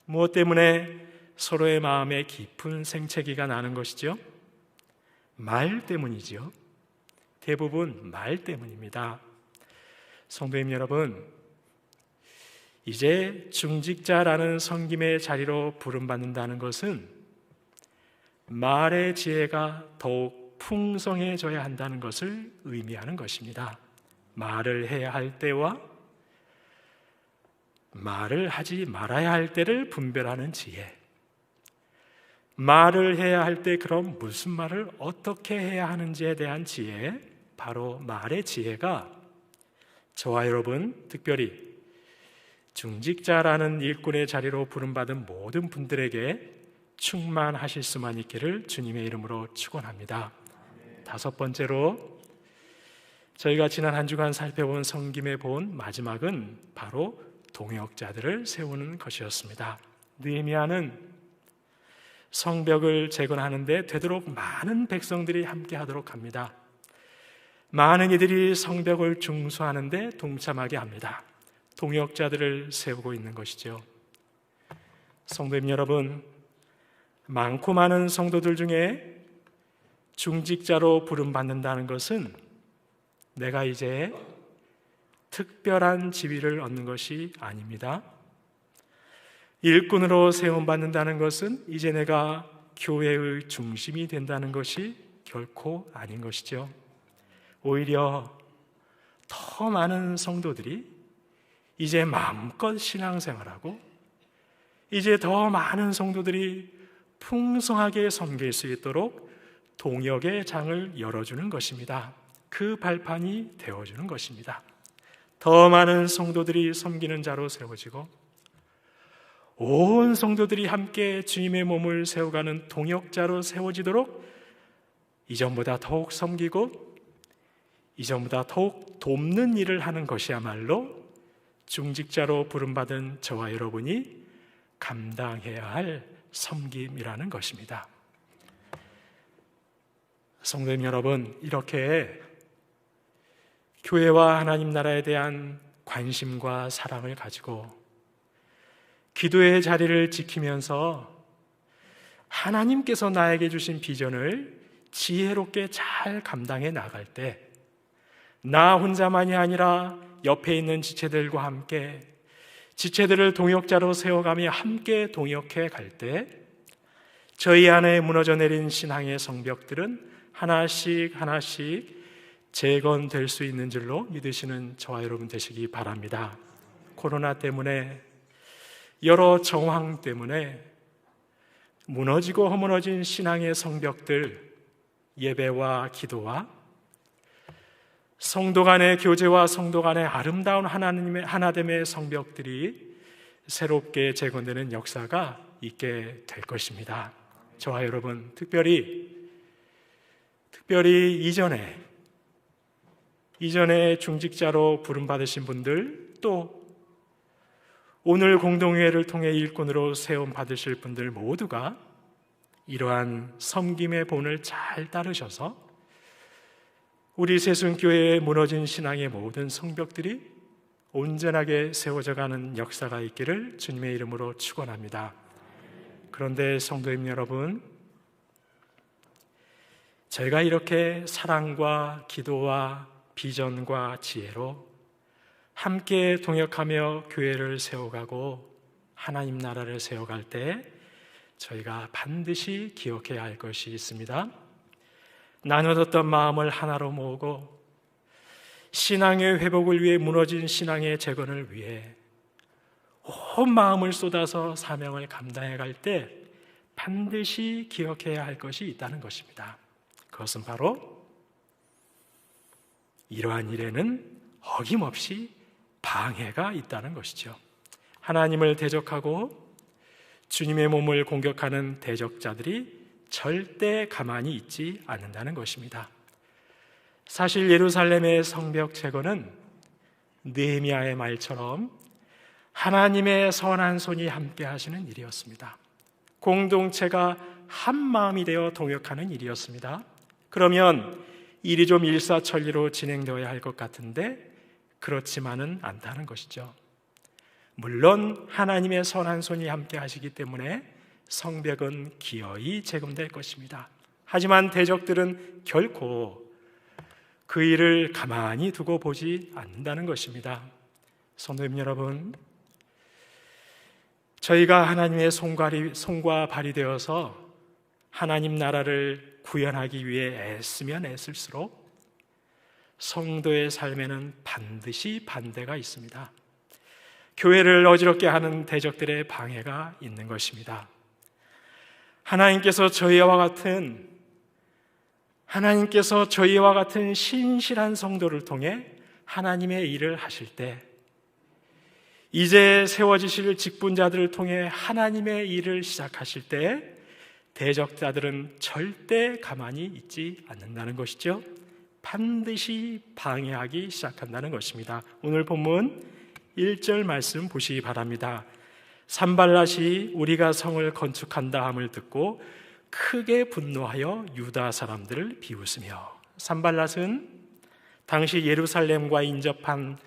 무엇 때문에 서로의 마음에 깊은 생채기가 나는 것이죠? 말 때문이죠. 대부분 말 때문입니다. 성도님 여러분, 이제 중직자라는 섬김의 자리로 부름받는다는 것은 말의 지혜가 더욱 풍성해져야 한다는 것을 의미하는 것입니다. 말을 해야 할 때와 말을 하지 말아야 할 때를 분별하는 지혜. 말을 해야 할 때 그럼 무슨 말을 어떻게 해야 하는지에 대한 지혜, 바로 말의 지혜가 저와 여러분, 특별히 중직자라는 일꾼의 자리로 부름받은 모든 분들에게 충만하실 수만 있기를 주님의 이름으로 축원합니다. 다섯 번째로 저희가 지난 한 주간 살펴본 섬김의 본 마지막은 바로 동역자들을 세우는 것이었습니다. 느헤미야는 성벽을 재건하는데 되도록 많은 백성들이 함께 하도록 합니다. 많은 이들이 성벽을 중수하는데 동참하게 합니다. 동역자들을 세우고 있는 것이죠. 성도님 여러분, 많고 많은 성도들 중에 중직자로 부름받는다는 것은 내가 이제 특별한 지위를 얻는 것이 아닙니다. 일꾼으로 세움받는다는 것은 이제 내가 교회의 중심이 된다는 것이 결코 아닌 것이죠. 오히려 더 많은 성도들이 이제 마음껏 신앙생활하고 이제 더 많은 성도들이 풍성하게 섬길 수 있도록 동역의 장을 열어주는 것입니다. 그 발판이 되어주는 것입니다. 더 많은 성도들이 섬기는 자로 세워지고 온 성도들이 함께 주님의 몸을 세워가는 동역자로 세워지도록 이전보다 더욱 섬기고 이전보다 더욱 돕는 일을 하는 것이야말로 중직자로 부름받은 저와 여러분이 감당해야 할 섬김이라는 것입니다. 성도님 여러분, 이렇게 교회와 하나님 나라에 대한 관심과 사랑을 가지고 기도의 자리를 지키면서 하나님께서 나에게 주신 비전을 지혜롭게 잘 감당해 나갈 때 나 혼자만이 아니라 옆에 있는 지체들과 함께 지체들을 동역자로 세워가며 함께 동역해 갈 때 저희 안에 무너져 내린 신앙의 성벽들은 하나씩 하나씩 재건될 수 있는 줄로 믿으시는 저와 여러분 되시기 바랍니다. 코로나 때문에 여러 정황 때문에 무너지고 허무너진 신앙의 성벽들, 예배와 기도와 성도 간의 교제와 성도 간의 아름다운 하나님의 하나됨의 성벽들이 새롭게 재건되는 역사가 있게 될 것입니다. 저와 여러분, 특별히 이전에 중직자로 부름받으신 분들, 또 오늘 공동회를 통해 일꾼으로 세움 받으실 분들 모두가 이러한 섬김의 본을 잘 따르셔서 우리 세순교회의 무너진 신앙의 모든 성벽들이 온전하게 세워져가는 역사가 있기를 주님의 이름으로 축원합니다. 그런데 성도님 여러분, 저희가 이렇게 사랑과 기도와 비전과 지혜로 함께 동역하며 교회를 세워가고 하나님 나라를 세워갈 때 저희가 반드시 기억해야 할 것이 있습니다. 나눠졌던 마음을 하나로 모으고 신앙의 회복을 위해 무너진 신앙의 재건을 위해 온 마음을 쏟아서 사명을 감당해 갈 때 반드시 기억해야 할 것이 있다는 것입니다. 그것은 바로 이러한 일에는 어김없이 방해가 있다는 것이죠. 하나님을 대적하고 주님의 몸을 공격하는 대적자들이 절대 가만히 있지 않는다는 것입니다. 사실 예루살렘의 성벽 제거는 느헤미야의 말처럼 하나님의 선한 손이 함께 하시는 일이었습니다. 공동체가 한 마음이 되어 동역하는 일이었습니다. 그러면 일이 좀 일사천리로 진행되어야 할 것 같은데 그렇지만은 않다는 것이죠. 물론 하나님의 선한 손이 함께 하시기 때문에 성벽은 기어이 재건될 것입니다. 하지만 대적들은 결코 그 일을 가만히 두고 보지 않는다는 것입니다. 성도님 여러분, 저희가 하나님의 손과 발이 되어서 하나님 나라를 구현하기 위해 애쓰면 애쓸수록 성도의 삶에는 반드시 반대가 있습니다. 교회를 어지럽게 하는 대적들의 방해가 있는 것입니다. 하나님께서 저희와 같은 신실한 성도를 통해 하나님의 일을 하실 때, 이제 세워지실 직분자들을 통해 하나님의 일을 시작하실 때 대적자들은 절대 가만히 있지 않는다는 것이죠. 반드시 방해하기 시작한다는 것입니다. 오늘 본문 1절 말씀 보시기 바랍니다. 산발랏이 우리가 성을 건축한다 함을 듣고 크게 분노하여 유다 사람들을 비웃으며. 산발랏은 당시 예루살렘과 인접한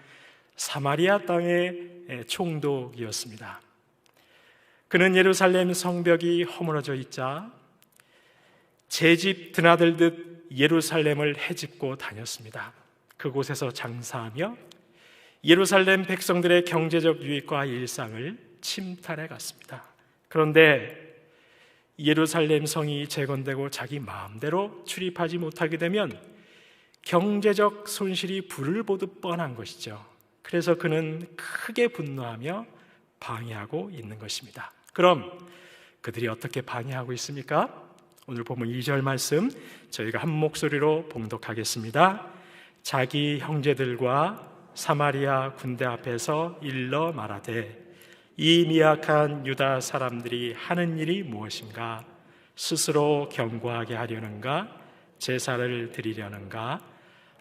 사마리아 땅의 총독이었습니다. 그는 예루살렘 성벽이 허물어져 있자 제집 드나들듯 예루살렘을 헤집고 다녔습니다. 그곳에서 장사하며 예루살렘 백성들의 경제적 유익과 일상을 침탈해 갔습니다. 그런데 예루살렘 성이 재건되고 자기 마음대로 출입하지 못하게 되면 경제적 손실이 불을 보듯 뻔한 것이죠. 그래서 그는 크게 분노하며 방해하고 있는 것입니다. 그럼 그들이 어떻게 방해하고 있습니까? 오늘 보면 2절 말씀 저희가 한 목소리로 봉독하겠습니다. 자기 형제들과 사마리아 군대 앞에서 일러 말하되 이 미약한 유다 사람들이 하는 일이 무엇인가? 스스로 경고하게 하려는가? 제사를 드리려는가?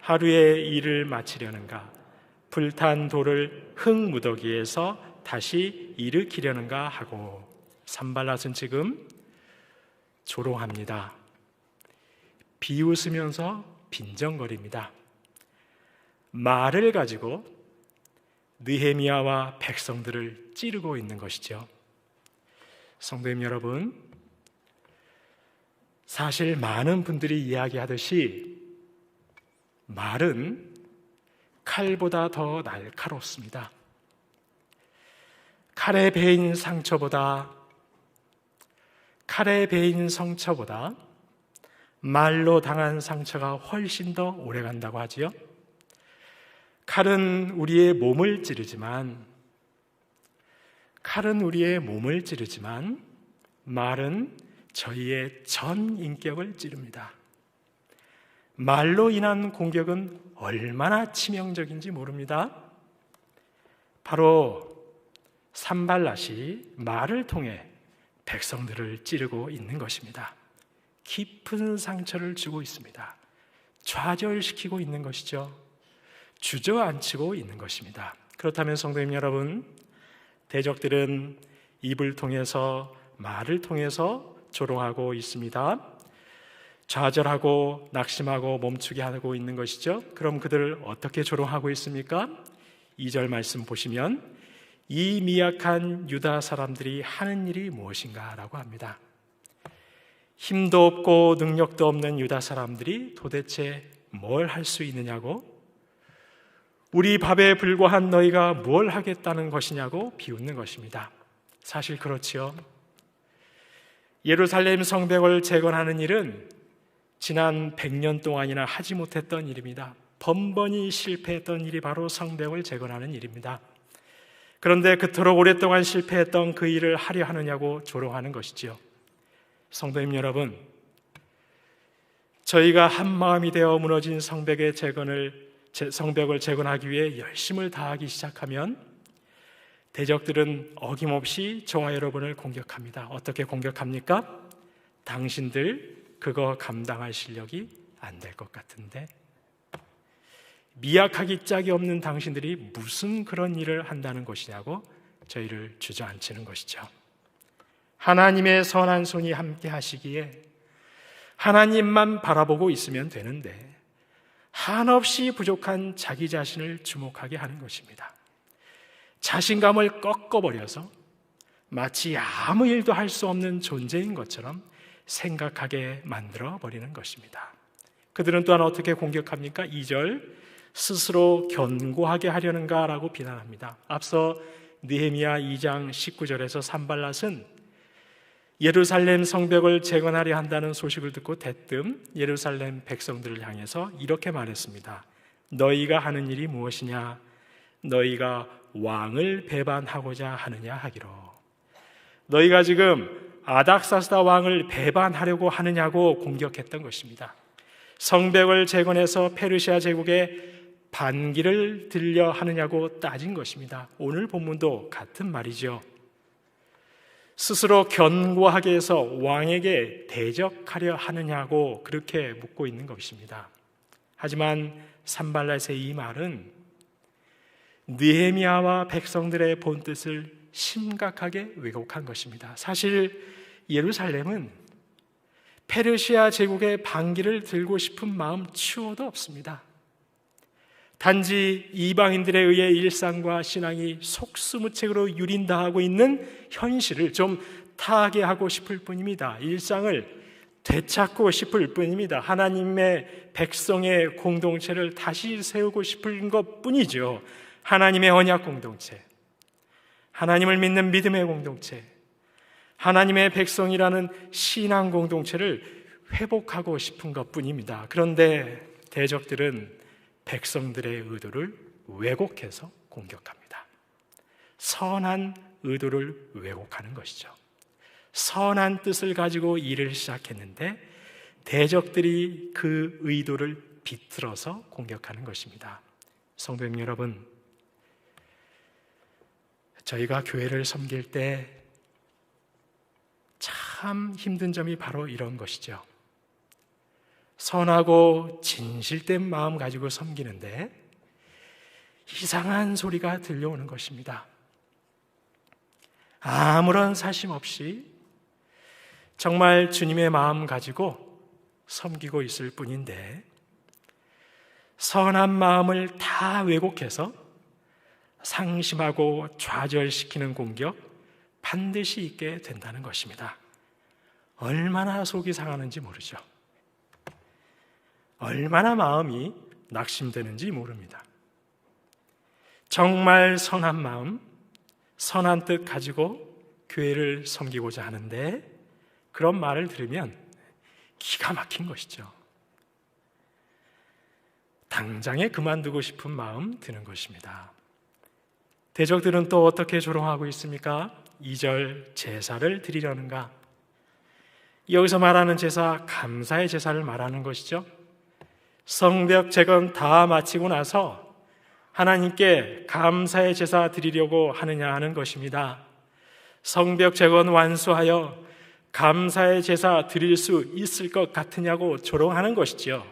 하루의 일을 마치려는가? 불탄 돌을 흙무더기에서 다시 일으키려는가 하고. 산발랏은 지금 조롱합니다. 비웃으면서 빈정거립니다. 말을 가지고 느헤미야와 백성들을 찌르고 있는 것이죠. 성도님 여러분, 사실 많은 분들이 이야기하듯이 말은 칼보다 더 날카롭습니다. 칼에 베인 상처보다 말로 당한 상처가 훨씬 더 오래 간다고 하지요. 칼은 우리의 몸을 찌르지만 말은 저희의 전 인격을 찌릅니다. 말로 인한 공격은 얼마나 치명적인지 모릅니다. 바로 산발랏이 말을 통해 백성들을 찌르고 있는 것입니다. 깊은 상처를 주고 있습니다. 좌절시키고 있는 것이죠. 주저앉히고 있는 것입니다. 그렇다면 성도님 여러분, 대적들은 입을 통해서 말을 통해서 조롱하고 있습니다. 좌절하고 낙심하고 멈추게 하고 있는 것이죠. 그럼 그들을 어떻게 조롱하고 있습니까? 2절 말씀 보시면 이 미약한 유다 사람들이 하는 일이 무엇인가 라고 합니다. 힘도 없고 능력도 없는 유다 사람들이 도대체 뭘 할 수 있느냐고, 우리 밥에 불과한 너희가 뭘 하겠다는 것이냐고 비웃는 것입니다. 사실 그렇지요. 예루살렘 성벽을 재건하는 일은 지난 100년 동안이나 하지 못했던 일입니다. 번번이 실패했던 일이 바로 성벽을 재건하는 일입니다. 그런데 그토록 오랫동안 실패했던 그 일을 하려 하느냐고 조롱하는 것이지요. 성도님 여러분, 저희가 한 마음이 되어 무너진 성벽을 재건하기 위해 열심을 다하기 시작하면 대적들은 어김없이 저와 여러분을 공격합니다. 어떻게 공격합니까? 당신들 그거 감당할 실력이 안 될 것 같은데, 미약하기 짝이 없는 당신들이 무슨 그런 일을 한다는 것이냐고 저희를 주저앉히는 것이죠. 하나님의 선한 손이 함께 하시기에 하나님만 바라보고 있으면 되는데 한없이 부족한 자기 자신을 주목하게 하는 것입니다. 자신감을 꺾어버려서 마치 아무 일도 할 수 없는 존재인 것처럼 생각하게 만들어버리는 것입니다. 그들은 또한 어떻게 공격합니까? 2절, 스스로 견고하게 하려는가 라고 비난합니다. 앞서 느헤미야 2장 19절에서 산발랏은 예루살렘 성벽을 재건하려 한다는 소식을 듣고 대뜸 예루살렘 백성들을 향해서 이렇게 말했습니다. 너희가 하는 일이 무엇이냐? 너희가 왕을 배반하고자 하느냐 하기로. 너희가 지금 아닥사스다 왕을 배반하려고 하느냐고 공격했던 것입니다. 성벽을 재건해서 페르시아 제국에 반기를 들려 하느냐고 따진 것입니다. 오늘 본문도 같은 말이죠. 스스로 견고하게 해서 왕에게 대적하려 하느냐고 그렇게 묻고 있는 것입니다. 하지만 산발랏의 이 말은 느헤미야와 백성들의 본뜻을 심각하게 왜곡한 것입니다. 사실 예루살렘은 페르시아 제국의 반기를 들고 싶은 마음 추호도 없습니다. 단지 이방인들에 의해 일상과 신앙이 속수무책으로 유린당하고 있는 현실을 좀 타개하고 싶을 뿐입니다. 일상을 되찾고 싶을 뿐입니다. 하나님의 백성의 공동체를 다시 세우고 싶은 것뿐이죠. 하나님의 언약 공동체, 하나님을 믿는 믿음의 공동체, 하나님의 백성이라는 신앙 공동체를 회복하고 싶은 것뿐입니다. 그런데 대적들은 백성들의 의도를 왜곡해서 공격합니다. 선한 의도를 왜곡하는 것이죠. 선한 뜻을 가지고 일을 시작했는데 대적들이 그 의도를 비틀어서 공격하는 것입니다. 성도님 여러분, 저희가 교회를 섬길 때 참 힘든 점이 바로 이런 것이죠. 선하고 진실된 마음 가지고 섬기는데 이상한 소리가 들려오는 것입니다. 아무런 사심 없이 정말 주님의 마음 가지고 섬기고 있을 뿐인데 선한 마음을 다 왜곡해서 상심하고 좌절시키는 공격 반드시 있게 된다는 것입니다. 얼마나 속이 상하는지 모르죠. 얼마나 마음이 낙심되는지 모릅니다. 정말 선한 마음, 선한 뜻 가지고 교회를 섬기고자 하는데 그런 말을 들으면 기가 막힌 것이죠. 당장에 그만두고 싶은 마음 드는 것입니다. 대적들은 또 어떻게 조롱하고 있습니까? 2절, 제사를 드리려는가? 여기서 말하는 제사, 감사의 제사를 말하는 것이죠. 성벽 재건 다 마치고 나서 하나님께 감사의 제사 드리려고 하느냐 하는 것입니다. 성벽 재건 완수하여 감사의 제사 드릴 수 있을 것 같으냐고 조롱하는 것이죠.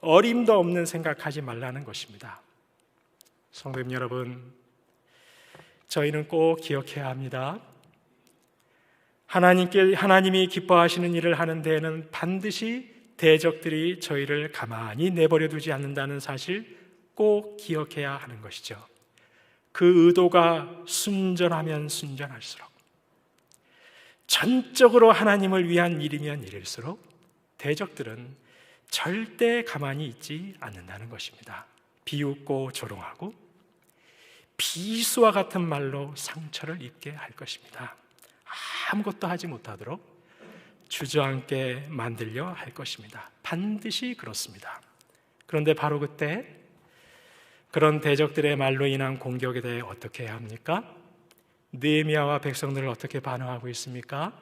어림도 없는 생각하지 말라는 것입니다. 성도님 여러분, 저희는 꼭 기억해야 합니다. 하나님이 기뻐하시는 일을 하는 데에는 반드시 대적들이 저희를 가만히 내버려 두지 않는다는 사실 꼭 기억해야 하는 것이죠. 그 의도가 순전하면 순전할수록, 전적으로 하나님을 위한 일이면 일일수록 대적들은 절대 가만히 있지 않는다는 것입니다. 비웃고 조롱하고 비수와 같은 말로 상처를 입게 할 것입니다. 아무것도 하지 못하도록 주저앉게 만들려 할 것입니다. 반드시 그렇습니다. 그런데 바로 그때 그런 대적들의 말로 인한 공격에 대해 어떻게 해야 합니까? 느헤미야와 백성들을 어떻게 반응하고 있습니까?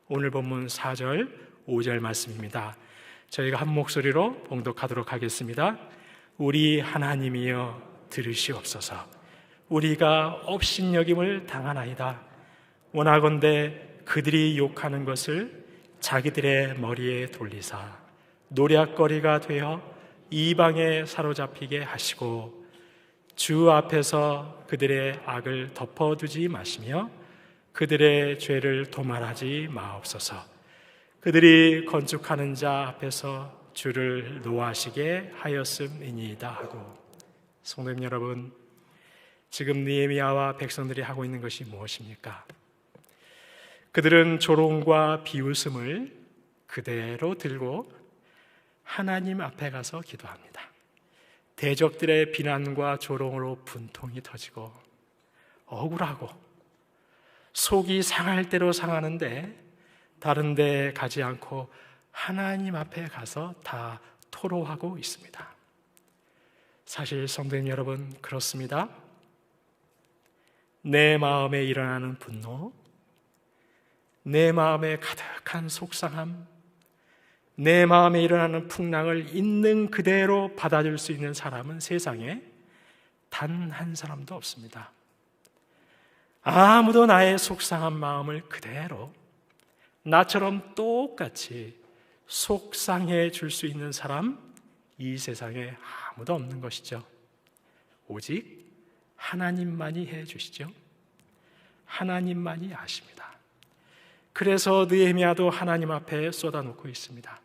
오늘 본문 4절, 5절 말씀입니다. 저희가 한 목소리로 봉독하도록 하겠습니다. 우리 하나님이여 들으시옵소서. 우리가 업신여김을 당하나이다. 원하건대 그들이 욕하는 것을 자기들의 머리에 돌리사 노략거리가 되어 이방에 사로잡히게 하시고 주 앞에서 그들의 악을 덮어두지 마시며 그들의 죄를 도말하지 마옵소서. 그들이 건축하는 자 앞에서 주를 노하시게 하였음이니이다 하고. 성도님 여러분, 지금 느헤미야와 백성들이 하고 있는 것이 무엇입니까? 그들은 조롱과 비웃음을 그대로 들고 하나님 앞에 가서 기도합니다. 대적들의 비난과 조롱으로 분통이 터지고 억울하고 속이 상할 대로 상하는데 다른 데 가지 않고 하나님 앞에 가서 다 토로하고 있습니다. 사실 성도님 여러분, 그렇습니다. 내 마음에 일어나는 분노, 내 마음에 가득한 속상함, 내 마음에 일어나는 풍랑을 있는 그대로 받아줄 수 있는 사람은 세상에 단 한 사람도 없습니다. 아무도 나의 속상한 마음을 그대로 나처럼 똑같이 속상해 줄 수 있는 사람, 이 세상에 아무도 없는 것이죠. 오직 하나님만이 해 주시죠. 하나님만이 아십니다. 그래서 느헤미야도 하나님 앞에 쏟아놓고 있습니다.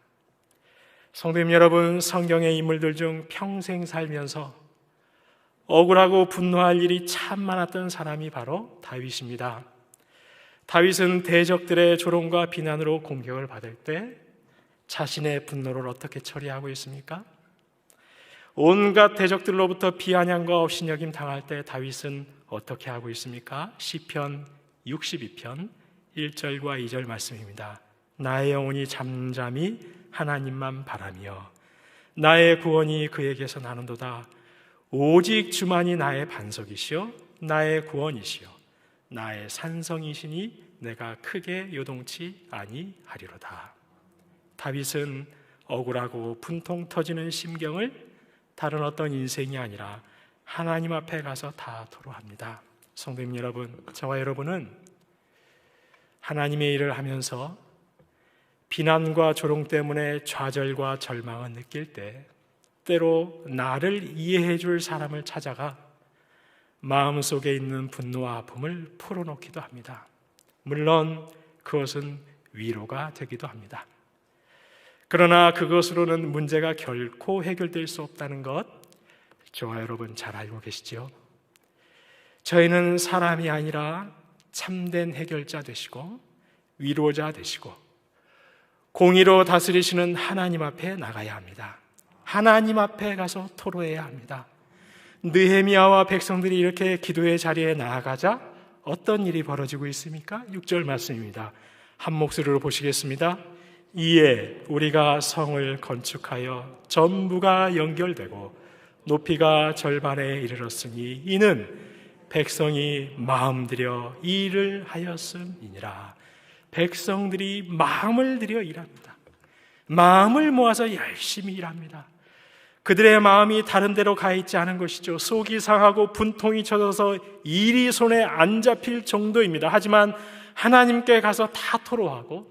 성도님 여러분, 성경의 인물들 중 평생 살면서 억울하고 분노할 일이 참 많았던 사람이 바로 다윗입니다. 다윗은 대적들의 조롱과 비난으로 공격을 받을 때 자신의 분노를 어떻게 처리하고 있습니까? 온갖 대적들로부터 비아냥과 업신여김 당할 때 다윗은 어떻게 하고 있습니까? 시편 62편 1절과 2절 말씀입니다. 나의 영혼이 잠잠히 하나님만 바라며 나의 구원이 그에게서 나는도다. 오직 주만이 나의 반석이시요 나의 구원이시요 나의 산성이시니 내가 크게 요동치 아니하리로다. 다윗은 억울하고 분통 터지는 심경을 다른 어떤 인생이 아니라 하나님 앞에 가서 다 토로합니다. 성도님 여러분, 저와 여러분은 하나님의 일을 하면서 비난과 조롱 때문에 좌절과 절망을 느낄 때 때로 나를 이해해 줄 사람을 찾아가 마음속에 있는 분노와 아픔을 풀어놓기도 합니다. 물론 그것은 위로가 되기도 합니다. 그러나 그것으로는 문제가 결코 해결될 수 없다는 것, 저와 여러분 잘 알고 계시죠? 저희는 사람이 아니라 참된 해결자 되시고 위로자 되시고 공의로 다스리시는 하나님 앞에 나가야 합니다. 하나님 앞에 가서 토로해야 합니다. 느헤미야와 백성들이 이렇게 기도의 자리에 나아가자 어떤 일이 벌어지고 있습니까? 6절 말씀입니다. 한 목소리로 보시겠습니다. 이에 우리가 성을 건축하여 전부가 연결되고 높이가 절반에 이르렀으니 이는 백성이 마음 들여 일을 하였음이니라. 백성들이 마음을 들여 일합니다. 마음을 모아서 열심히 일합니다. 그들의 마음이 다른 데로 가 있지 않은 것이죠. 속이 상하고 분통이 쳐져서 일이 손에 안 잡힐 정도입니다. 하지만 하나님께 가서 다 토로하고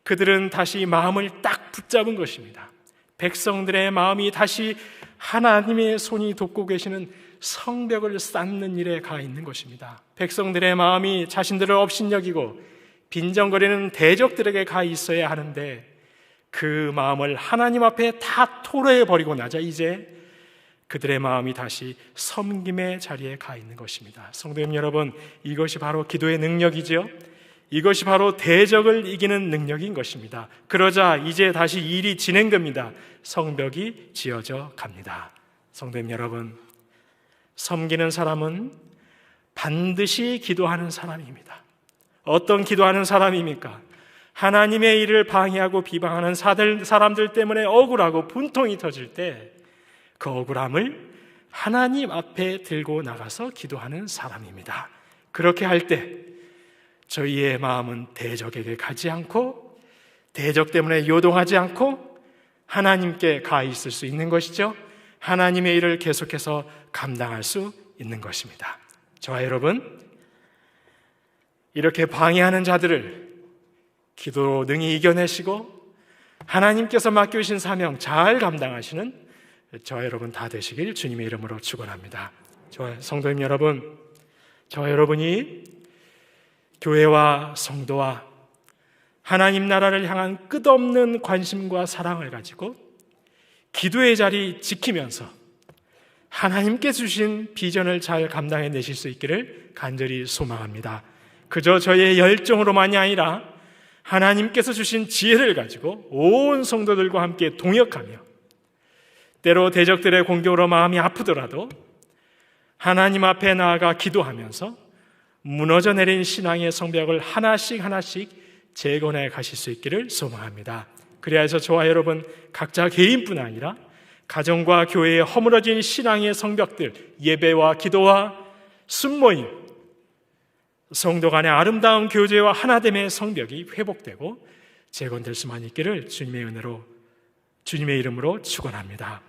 그들은 다시 마음을 딱 붙잡은 것입니다. 백성들의 마음이 다시 하나님의 손이 돕고 계시는 성벽을 쌓는 일에 가 있는 것입니다. 백성들의 마음이 자신들을 업신여기고 빈정거리는 대적들에게 가 있어야 하는데 그 마음을 하나님 앞에 다 토로해버리고 나자 이제 그들의 마음이 다시 섬김의 자리에 가 있는 것입니다. 성도님 여러분, 이것이 바로 기도의 능력이죠. 이것이 바로 대적을 이기는 능력인 것입니다. 그러자 이제 다시 일이 진행됩니다. 성벽이 지어져 갑니다. 성도님 여러분, 섬기는 사람은 반드시 기도하는 사람입니다. 어떤 기도하는 사람입니까? 하나님의 일을 방해하고 비방하는 사람들 때문에 억울하고 분통이 터질 때 그 억울함을 하나님 앞에 들고 나가서 기도하는 사람입니다. 그렇게 할 때 저희의 마음은 대적에게 가지 않고 대적 때문에 요동하지 않고 하나님께 가 있을 수 있는 것이죠. 하나님의 일을 계속해서 감당할 수 있는 것입니다. 저와 여러분, 이렇게 방해하는 자들을 기도로 능히 이겨내시고 하나님께서 맡겨주신 사명 잘 감당하시는 저와 여러분 다 되시길 주님의 이름으로 축원합니다. 저와 성도님 여러분, 저와 여러분이 교회와 성도와 하나님 나라를 향한 끝없는 관심과 사랑을 가지고 기도의 자리 지키면서 하나님께 주신 비전을 잘 감당해 내실 수 있기를 간절히 소망합니다. 그저 저의 열정으로만이 아니라 하나님께서 주신 지혜를 가지고 온 성도들과 함께 동역하며 때로 대적들의 공격으로 마음이 아프더라도 하나님 앞에 나아가 기도하면서 무너져 내린 신앙의 성벽을 하나씩 하나씩 재건해 가실 수 있기를 소망합니다. 그래서 저와 여러분 각자 개인뿐 아니라 가정과 교회에 허물어진 신앙의 성벽들, 예배와 기도와 순모임, 성도 간의 아름다운 교제와 하나됨의 성벽이 회복되고 재건될 수만 있기를 주님의 은혜로, 주님의 이름으로 축원합니다.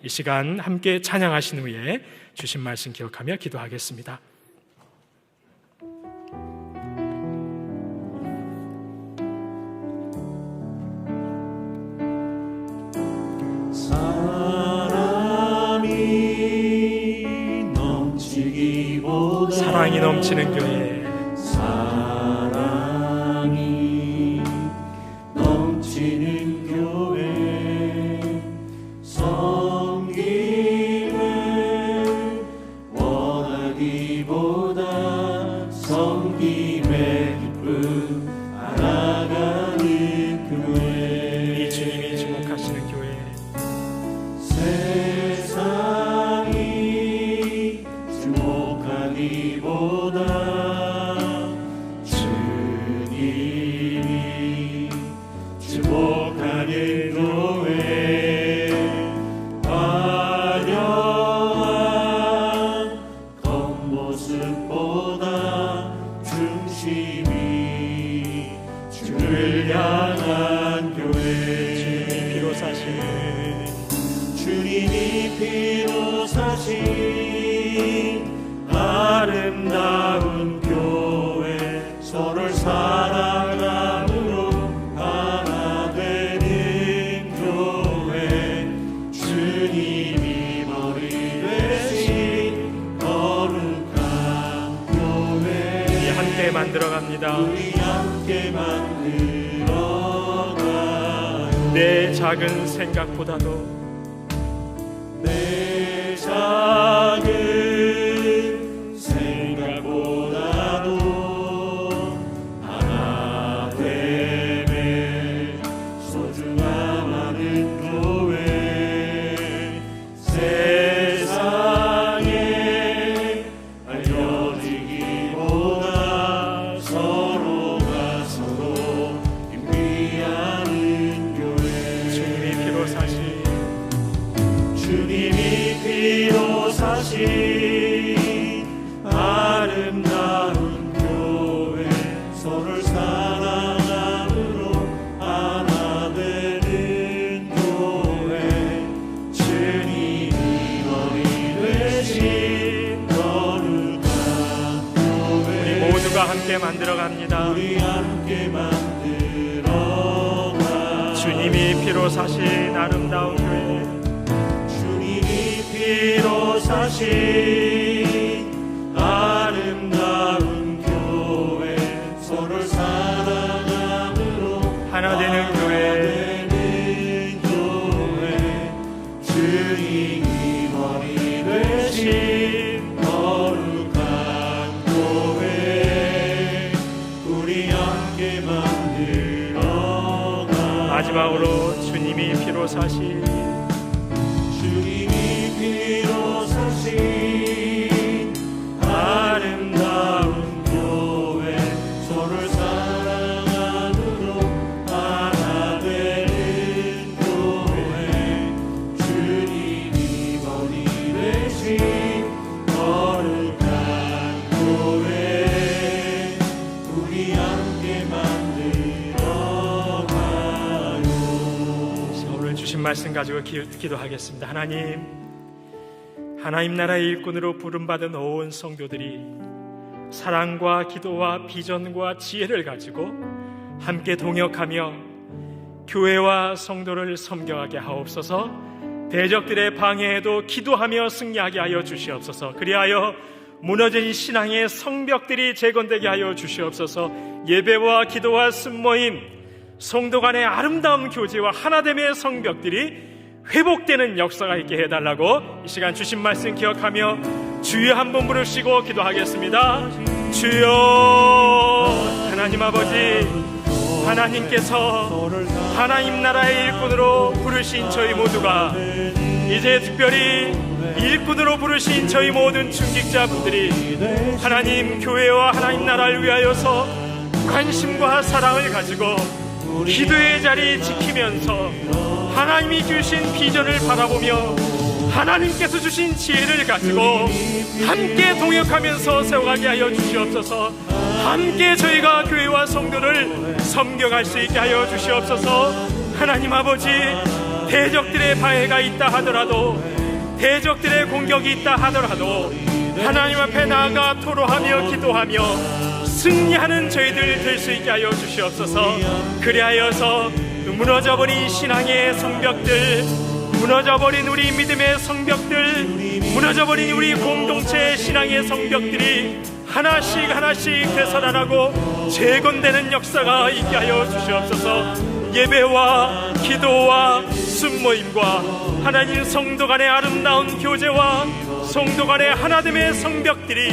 이 시간 함께 찬양하신 후에 주신 말씀 기억하며 기도하겠습니다. 사랑이 넘치는 교회, 사랑이 넘치는 교회, 섬김을 원하기보다 섬김의 기쁨 알아가는 교회, 이 주님이 주목하시는 교회, 세상이 주목하기보다 주님이 주목하는 교회, 화려한 겉모습보다 중심이 주를 향한 교회, 주님이 피로 사신, 주님이 피로 사신 아름다운 교회, 서로를 사랑함으로 하나 되는 교회, 주님이 머리 되신 거룩한 교회, 우리 함께 만들어갑니다. 우리 함께 만들어가요. 내 작은 생각보다도 내 작은 생각보다도 하나 됨에 소중함하는 교회, 세상에 알려지기보다 서로가 서로 인비하는 교회, 주님이 피로 사신 주님이 피로 사신 아름다운 교회, 서로를 사랑함으로 하나 되는 교회, 주님이 머리 되신 거룩한 교회, 우리 모두가 함께 만들어갑니다. 우리 함께 만들어가. 주님이 피로 사신 아름다운 교회, 피로 사신 아름다운 교회, 서로를 사랑함으로 하나 되는 교회, 주님이 머리 되신 거룩한 교회, 우리 함께 만들어가. 마지막으로 주님이 피로 사신 피로 사신 아름다운 교회, 서로를 사랑함으로 하나 되는 교회, 주님이 머리 되신 거룩한 교회, 우리 함께 만들어가요. 오늘 주신 말씀 가지고 기도하겠습니다. 하나님 나라의 일꾼으로 부름받은 온 성도들이 사랑과 기도와 비전과 지혜를 가지고 함께 동역하며 교회와 성도를 섬겨하게 하옵소서. 대적들의 방해에도 기도하며 승리하게 하여 주시옵소서. 그리하여 무너진 신앙의 성벽들이 재건되게 하여 주시옵소서. 예배와 기도와 순모임, 성도 간의 아름다운 교제와 하나됨의 성벽들이 회복되는 역사가 있게 해달라고 이 시간 주신 말씀 기억하며 주여 한번 부르시고 기도하겠습니다. 주여. 하나님 아버지, 하나님께서 하나님 나라의 일꾼으로 부르신 저희 모두가 이제 특별히 일꾼으로 부르신 저희 모든 중직자분들이 하나님 교회와 하나님 나라를 위하여서 관심과 사랑을 가지고 기도의 자리 지키면서 하나님이 주신 비전을 바라보며 하나님께서 주신 지혜를 가지고 함께 동역하면서 세워가게 하여 주시옵소서. 함께 저희가 교회와 성도를 섬겨갈 수 있게 하여 주시옵소서. 하나님 아버지, 대적들의 방해가 있다 하더라도, 대적들의 공격이 있다 하더라도 하나님 앞에 나아가 토로하며 기도하며 승리하는 저희들 될 수 있게 하여 주시옵소서. 그리하여서 무너져버린 신앙의 성벽들, 무너져버린 우리 믿음의 성벽들, 무너져버린 우리 공동체의 신앙의 성벽들이 하나씩 되살아나고 재건되는 역사가 있게 하여 주시옵소서. 예배와 기도와 순모임과 하나님 성도 간의 아름다운 교제와 성도 간의 하나됨의 성벽들이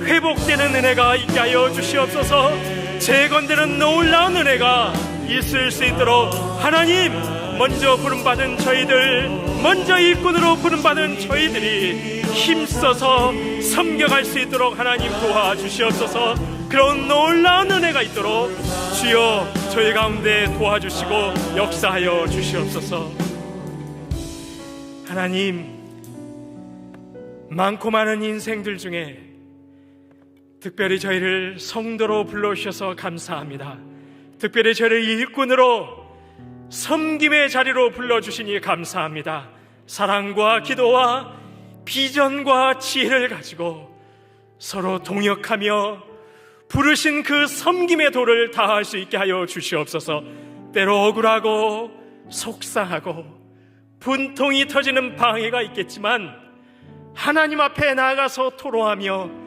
회복되는 은혜가 있게 하여 주시옵소서. 재건되는 놀라운 은혜가 있을 수 있도록 하나님, 먼저 부름받은 저희들, 먼저 일꾼으로 부름받은 저희들이 힘써서 섬겨갈 수 있도록 하나님 도와주시옵소서. 그런 놀라운 은혜가 있도록 주여 저희 가운데 도와주시고 역사하여 주시옵소서. 하나님, 많고 많은 인생들 중에 특별히 저희를 성도로 불러주셔서 감사합니다. 특별히 저희를 일꾼으로 섬김의 자리로 불러주시니 감사합니다. 사랑과 기도와 비전과 지혜를 가지고 서로 동역하며 부르신 그 섬김의 도를 다할 수 있게 하여 주시옵소서. 때로 억울하고 속상하고 분통이 터지는 방해가 있겠지만 하나님 앞에 나아가서 토로하며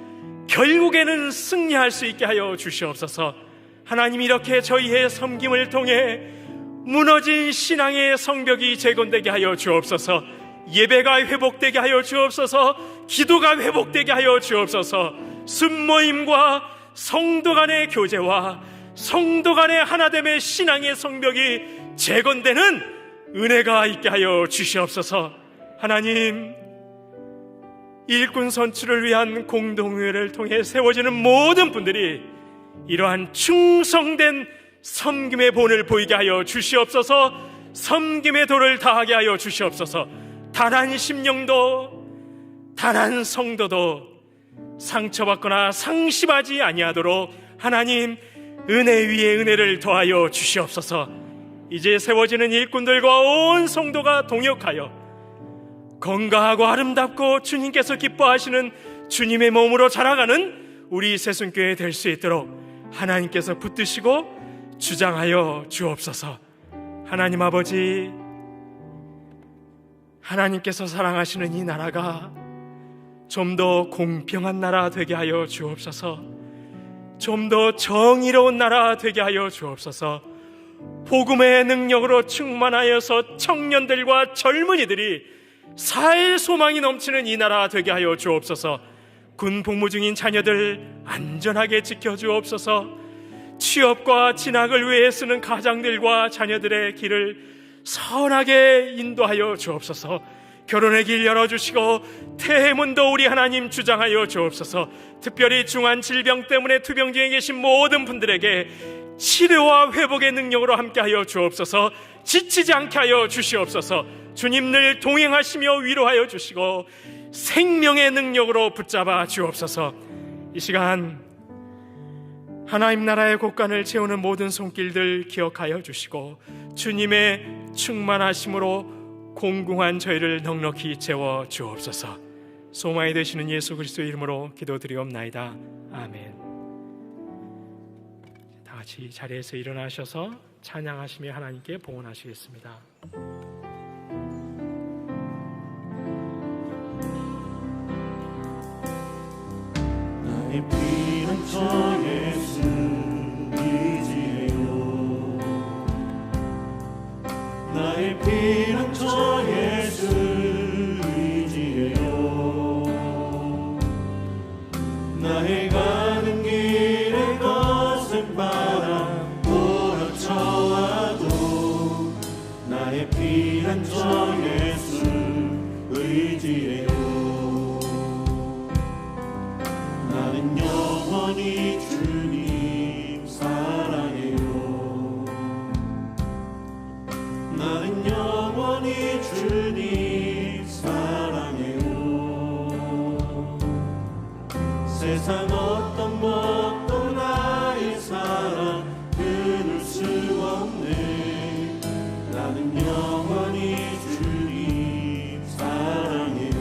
결국에는 승리할 수 있게 하여 주시옵소서. 하나님, 이렇게 저희의 섬김을 통해 무너진 신앙의 성벽이 재건되게 하여 주옵소서. 예배가 회복되게 하여 주옵소서. 기도가 회복되게 하여 주옵소서. 순모임과 성도 간의 교제와 성도 간의 하나됨의 신앙의 성벽이 재건되는 은혜가 있게 하여 주시옵소서. 하나님, 일꾼 선출을 위한 공동회를 통해 세워지는 모든 분들이 이러한 충성된 섬김의 본을 보이게 하여 주시옵소서. 섬김의 도를 다하게 하여 주시옵소서. 단 한 심령도, 단 한 성도도 상처받거나 상심하지 아니하도록 하나님, 은혜 위에 은혜를 더하여 주시옵소서. 이제 세워지는 일꾼들과 온 성도가 동역하여 건강하고 아름답고 주님께서 기뻐하시는 주님의 몸으로 자라가는 우리 새순교회 될 수 있도록 하나님께서 붙드시고 주장하여 주옵소서. 하나님 아버지, 하나님께서 사랑하시는 이 나라가 좀 더 공평한 나라 되게 하여 주옵소서. 좀 더 정의로운 나라 되게 하여 주옵소서. 복음의 능력으로 충만하여서 청년들과 젊은이들이 살 소망이 넘치는 이 나라 되게 하여 주옵소서. 군 복무 중인 자녀들 안전하게 지켜주옵소서. 취업과 진학을 위해 쓰는 가장들과 자녀들의 길을 선하게 인도하여 주옵소서. 결혼의 길 열어주시고 태해문도 우리 하나님 주장하여 주옵소서. 특별히 중한 질병 때문에 투병 중에 계신 모든 분들에게 치료와 회복의 능력으로 함께하여 주옵소서. 지치지 않게 하여 주시옵소서. 주님 늘 동행하시며 위로하여 주시고 생명의 능력으로 붙잡아 주옵소서. 이 시간 하나님 나라의 곳간을 채우는 모든 손길들 기억하여 주시고 주님의 충만하심으로 공궁한 저희를 넉넉히 채워 주옵소서. 소망이 되시는 예수 그리스도의 이름으로 기도드리옵나이다. 아멘. 다 같이 자리에서 일어나셔서 찬양하시며 하나님께 봉헌하시겠습니다. 나의 피는 저 예수 의지해요. 나의 피는 저 예수 의지해요. 나의 가는 길에 거센 바람 몰아쳐와도 나의 피는 저 예수 의지해요. 나는 영원히 주님 사랑해요. 나는 영원히 주님 사랑해요. 세상 어떤 것도 나의 사랑 끊을 수 없네. 나는 영원히 주님 사랑해요.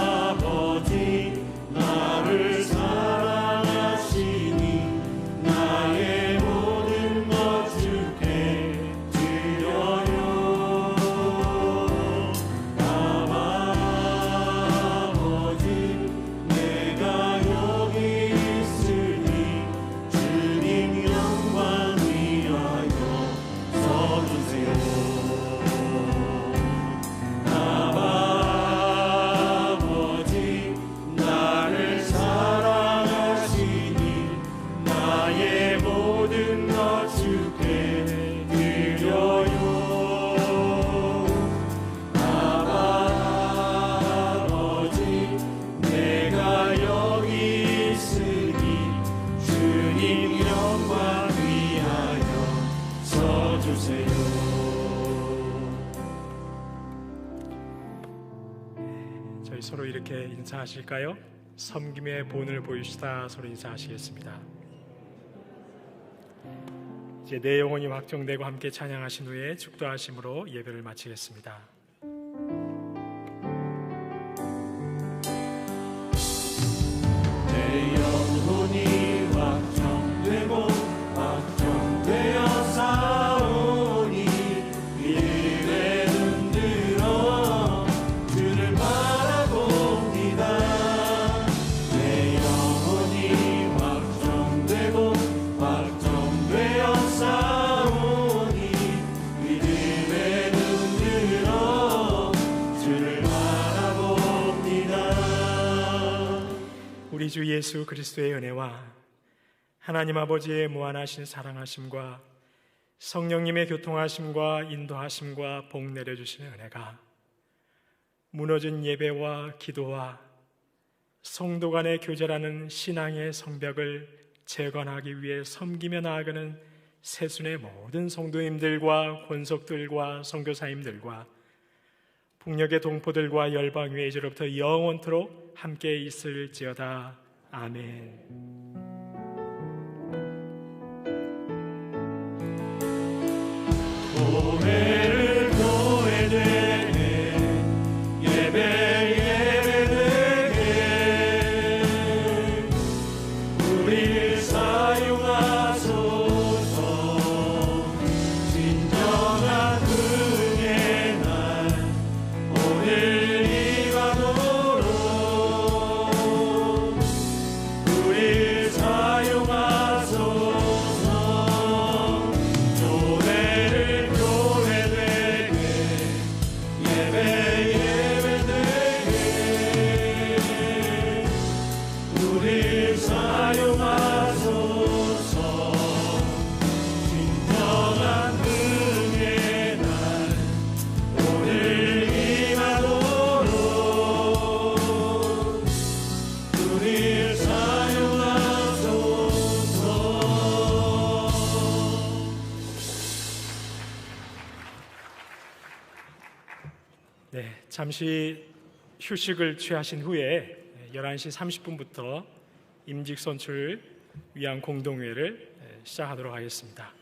아버지 나를 사랑하시니 나의 모든 것 주께 드려요. 아버지 내가 여기 있으니 주님 영광 위하여 서주세요. 아버지 나를 사랑하시니 나의 모든 것 주께 드려요. 아버지 내가 여기 있으니 주님 영광 위하여 서주세요. 저희 서로 이렇게 인사하실까요? 섬김의 본을 보이시다 서로 인사하시겠습니다. 이제 내 영혼이 확정되고 함께 찬양하신 후에 축도하심으로 예배를 마치겠습니다. 내 영혼이 확정되고 확정되어 싸우니 믿음에 흔들어 주를 바라봅니다. 내 영혼이 확정되고 확정되어 싸우니 믿음에 흔들어 주를 바라봅니다. 우리 주 예수 그리스도의 은혜와 하나님 아버지의 무한하신 사랑하심과 성령님의 교통하심과 인도하심과 복 내려주시는 은혜가 무너진 예배와 기도와 성도 간의 교제라는 신앙의 성벽을 재건하기 위해 섬기며 나아가는 새순의 모든 성도님들과 권속들과 선교사님들과 북녘의 동포들과 열방위의 이제로부터 영원토록 함께 있을지어다. 아멘. 교회를 교회되게 예배 예배되게 우리를 사용하소서. 진정한 은혜의 날 오늘 이가도록 우리를 사용하소서. 교회를 교회되게 예배 예배되게 우리를 사용하소서. 진정한 은혜의 날 오늘 임하도록 우리를 사용하소서. 네, 잠시 휴식을 취하신 후에 11시 30분부터 임직선출 위한 공동회를 시작하도록 하겠습니다.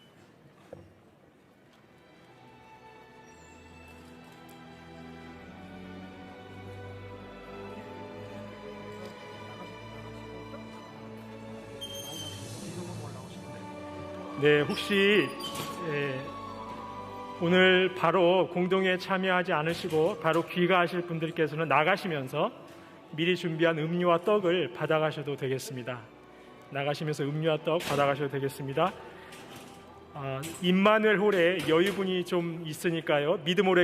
네, 혹시 오늘 바로 공동에 참여하지 않으시고 바로 귀가하실 분들께서는 나가시면서 미리 준비한 음료와 떡을 받아가셔도 되겠습니다. 나가시면서 음료와 떡 받아가셔도 되겠습니다. 임마누엘 홀에 여유분이 좀 있으니까요. 믿음 오래